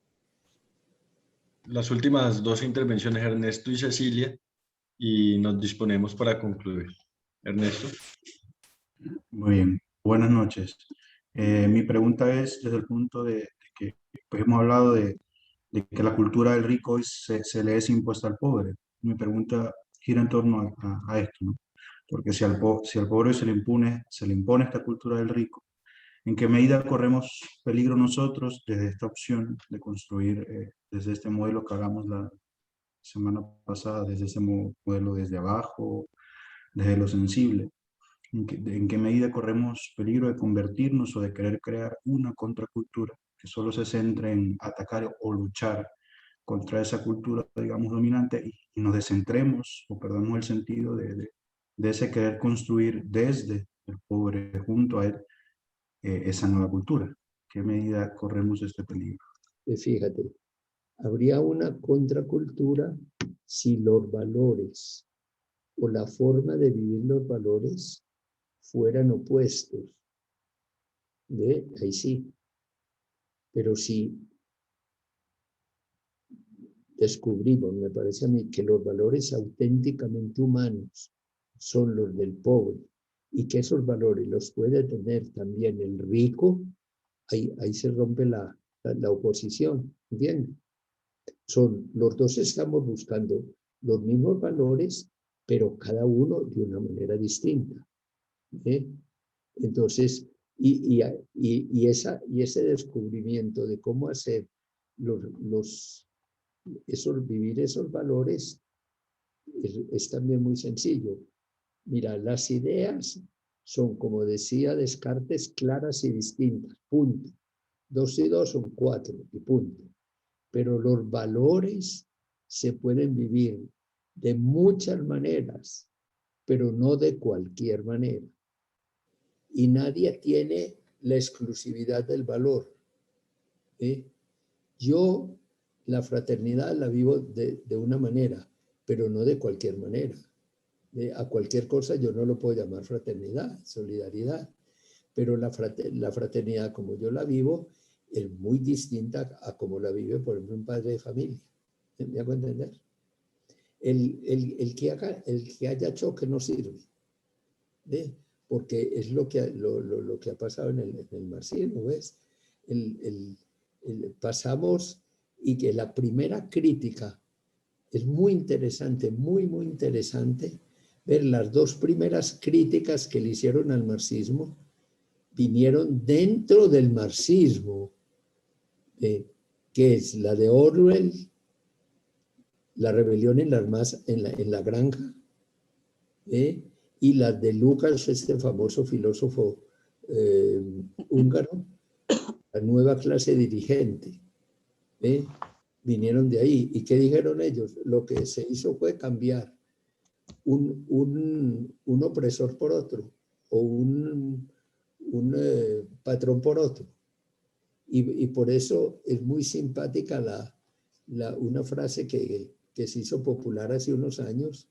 Las últimas dos intervenciones, Ernesto y Cecilia, y nos disponemos para concluir. Ernesto. Muy bien, buenas noches. Mi pregunta es desde el punto de que pues hemos hablado de que la cultura del rico se le es impuesta al pobre. Mi pregunta gira en torno a esto, ¿no? Porque si al pobre se le impone esta cultura del rico, ¿en qué medida corremos peligro nosotros desde esta opción de construir desde este modelo que hagamos la semana pasada, desde ese modelo desde abajo, desde lo sensible? ¿En qué medida corremos peligro de convertirnos o de querer crear una contracultura que solo se centre en atacar o luchar contra esa cultura, digamos, dominante, y nos descentremos o perdamos el sentido de ese querer construir desde el pobre junto a él esa nueva cultura? ¿Qué medida corremos este peligro? Fíjate, habría una contracultura si los valores o la forma de vivir los valores fueran opuestos. ¿Ve? Ahí sí. Pero si descubrimos, me parece a mí, que los valores auténticamente humanos son los del pobre y que esos valores los puede tener también el rico, ahí se rompe la oposición, ¿entiendes? Los dos estamos buscando los mismos valores, pero cada uno de una manera distinta. Entonces, Y ese descubrimiento de cómo hacer vivir esos valores es también muy sencillo. Mira, las ideas son, como decía Descartes, claras y distintas, punto. 2 y 2 son 4 y punto. Pero los valores se pueden vivir de muchas maneras, pero no de cualquier manera. Y nadie tiene la exclusividad del valor. Yo la fraternidad la vivo de una manera, pero no de cualquier manera. A cualquier cosa yo no lo puedo llamar fraternidad, solidaridad, pero la fraternidad como yo la vivo es muy distinta a como la vive, por ejemplo, un padre de familia. ¿Me hago entender? El que haya choque no sirve, porque es lo que ha pasado en el marxismo, ¿ves? Pasamos, y que la primera crítica es muy interesante, muy interesante, ver las dos primeras críticas que le hicieron al marxismo vinieron dentro del marxismo, que es la de Orwell, La rebelión en la granja, y la de Lucas, este famoso filósofo húngaro, La nueva clase dirigente. Vinieron de ahí. ¿Y qué dijeron ellos? Lo que se hizo fue cambiar un opresor por otro, o un patrón por otro. Y por eso es muy simpática una frase que se hizo popular hace unos años.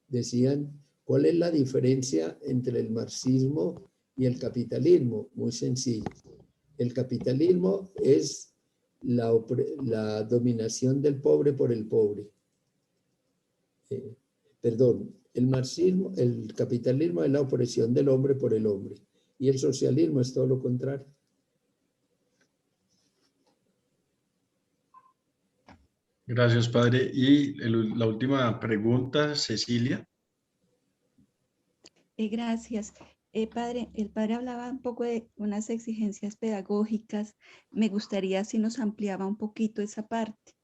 Decían, ¿cuál es la diferencia entre el marxismo y el capitalismo? Muy sencillo. El capitalismo es la dominación del pobre por el pobre. El capitalismo es la opresión del hombre por el hombre, y el socialismo es todo lo contrario. Gracias, padre. Y la última pregunta, Cecilia. Gracias. Padre, el padre hablaba un poco de unas exigencias pedagógicas. Me gustaría si nos ampliaba un poquito esa parte.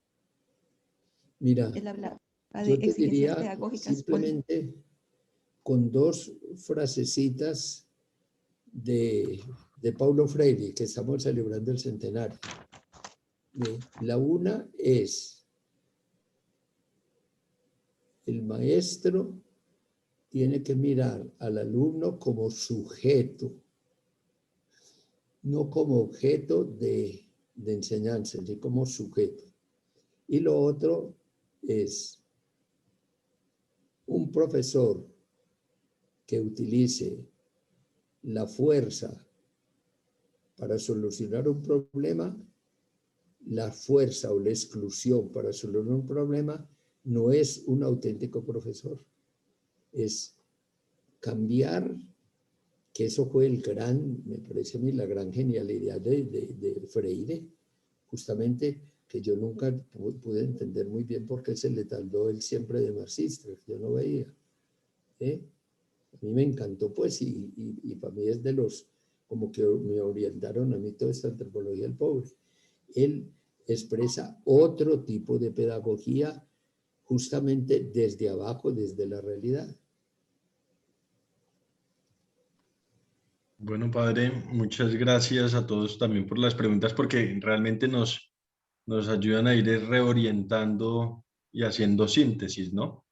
Mira, Él hablaba de yo te exigencias diría pedagógicas. simplemente con dos frasecitas de Paulo Freire, que estamos celebrando el centenario. La una es: el maestro tiene que mirar al alumno como sujeto, no como objeto de enseñanza, sino como sujeto. Y lo otro es un profesor que utilice la fuerza para solucionar un problema. La fuerza o la exclusión para solucionar un problema no es un auténtico profesor. Es cambiar, que eso fue me parece a mí, la gran genialidad de Freire, justamente, que yo nunca pude entender muy bien por qué se le taldó él siempre de marxista, yo no veía. A mí me encantó, pues, y para mí es de los, como que me orientaron a mí toda esta antropología del pobre. Él expresa otro tipo de pedagogía, justamente desde abajo, desde la realidad. Bueno, padre, muchas gracias a todos también por las preguntas, porque realmente nos ayudan a ir reorientando y haciendo síntesis, ¿no?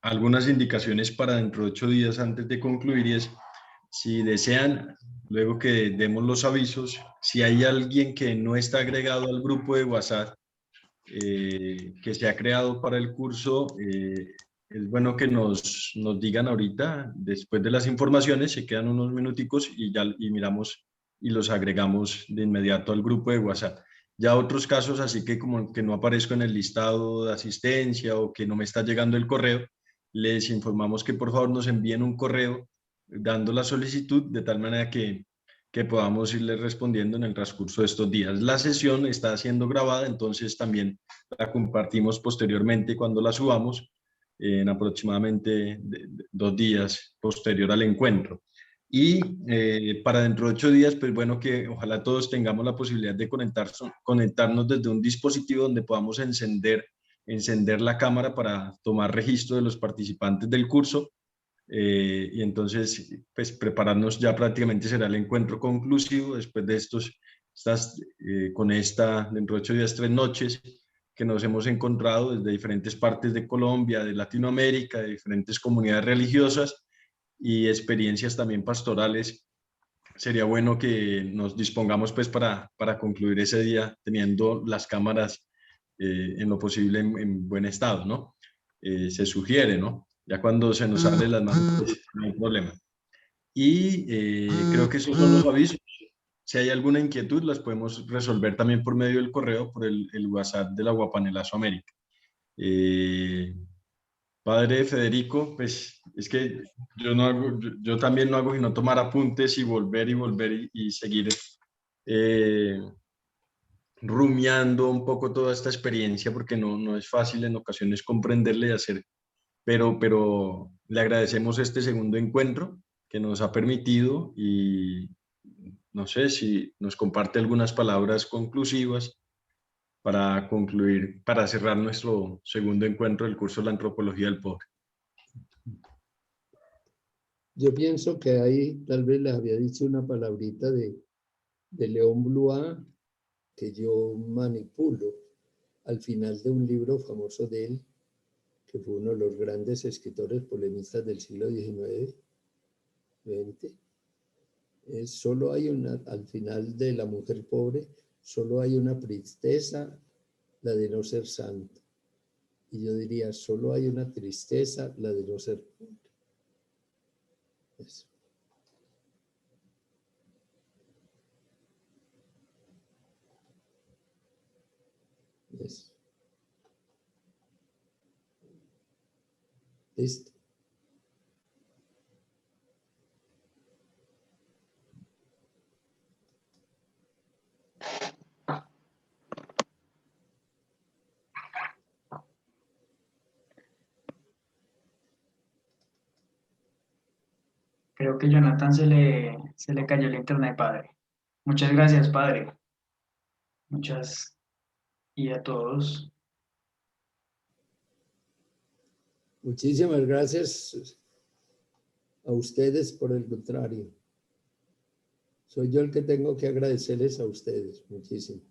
Algunas indicaciones para dentro de 8 días antes de concluir es, si desean, luego que demos los avisos, si hay alguien que no está agregado al grupo de WhatsApp que se ha creado para el curso, es bueno que nos digan ahorita, después de las informaciones, se quedan unos minuticos y miramos y los agregamos de inmediato al grupo de WhatsApp. Ya otros casos, así que como que no aparezco en el listado de asistencia o que no me está llegando el correo, les informamos que por favor nos envíen un correo dando la solicitud de tal manera que podamos irles respondiendo en el transcurso de estos días. La sesión está siendo grabada, entonces también la compartimos posteriormente cuando la subamos, en aproximadamente 2 días posterior al encuentro. Y para dentro de 8 días, pues bueno, que ojalá todos tengamos la posibilidad de conectarnos desde un dispositivo donde podamos encender la cámara para tomar registro de los participantes del curso. Y entonces, pues prepararnos, ya prácticamente será el encuentro conclusivo después de dentro de 8 días, 3 noches que nos hemos encontrado desde diferentes partes de Colombia, de Latinoamérica, de diferentes comunidades religiosas y experiencias también pastorales. Sería bueno que nos dispongamos pues para concluir ese día teniendo las cámaras en lo posible en buen estado, ¿no? Se sugiere, ¿no? Ya cuando se nos sale las manos, pues, no hay problema. Y creo que esos son los avisos. Si hay alguna inquietud, las podemos resolver también por medio del correo, por el WhatsApp de la Guapanelazo América. Padre Federico, pues es que yo también no hago sino tomar apuntes y volver y seguir rumiando un poco toda esta experiencia, porque no es fácil en ocasiones comprenderle y hacer, pero le agradecemos este segundo encuentro que nos ha permitido y no sé si nos comparte algunas palabras conclusivas para concluir, para cerrar nuestro segundo encuentro del curso de la Antropología del Pobre. Yo pienso que ahí tal vez les había dicho una palabrita de León Blois que yo manipulo al final de un libro famoso de él, que fue uno de los grandes escritores polemistas del siglo XIX, XX. Solo hay al final de La mujer pobre, solo hay una tristeza, la de no ser santo. Y yo diría, solo hay una tristeza, la de no ser pobre. Eso. Eso. ¿Listo? Creo que a Jonathan se le cayó el internet, padre. Muchas gracias, padre. Y a todos. Muchísimas gracias a ustedes, por el contrario. Soy yo el que tengo que agradecerles a ustedes muchísimo.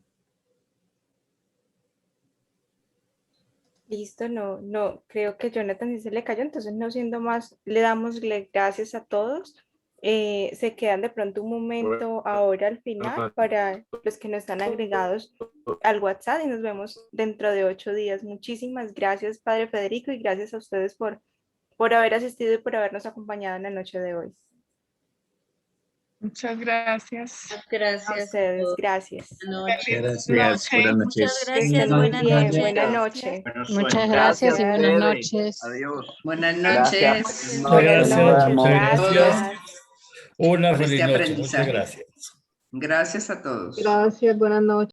Listo, no, creo que Jonathan sí se le cayó, entonces no siendo más, le damos gracias a todos. Se quedan de pronto un momento ahora al final para los que no están agregados al WhatsApp y nos vemos dentro de 8 días. Muchísimas gracias, Padre Federico, y gracias a ustedes por haber asistido y por habernos acompañado en la noche de hoy. Muchas gracias. A ustedes, gracias. Gracias, buenas noches. Muchas gracias, buenas noches. Buenas noches. Muchas gracias y buenas noches. Adiós. Buenas noches. Gracias. Una por feliz este noche. Muchas aprendizaje. gracias. Gracias a todos. Gracias, buenas noches.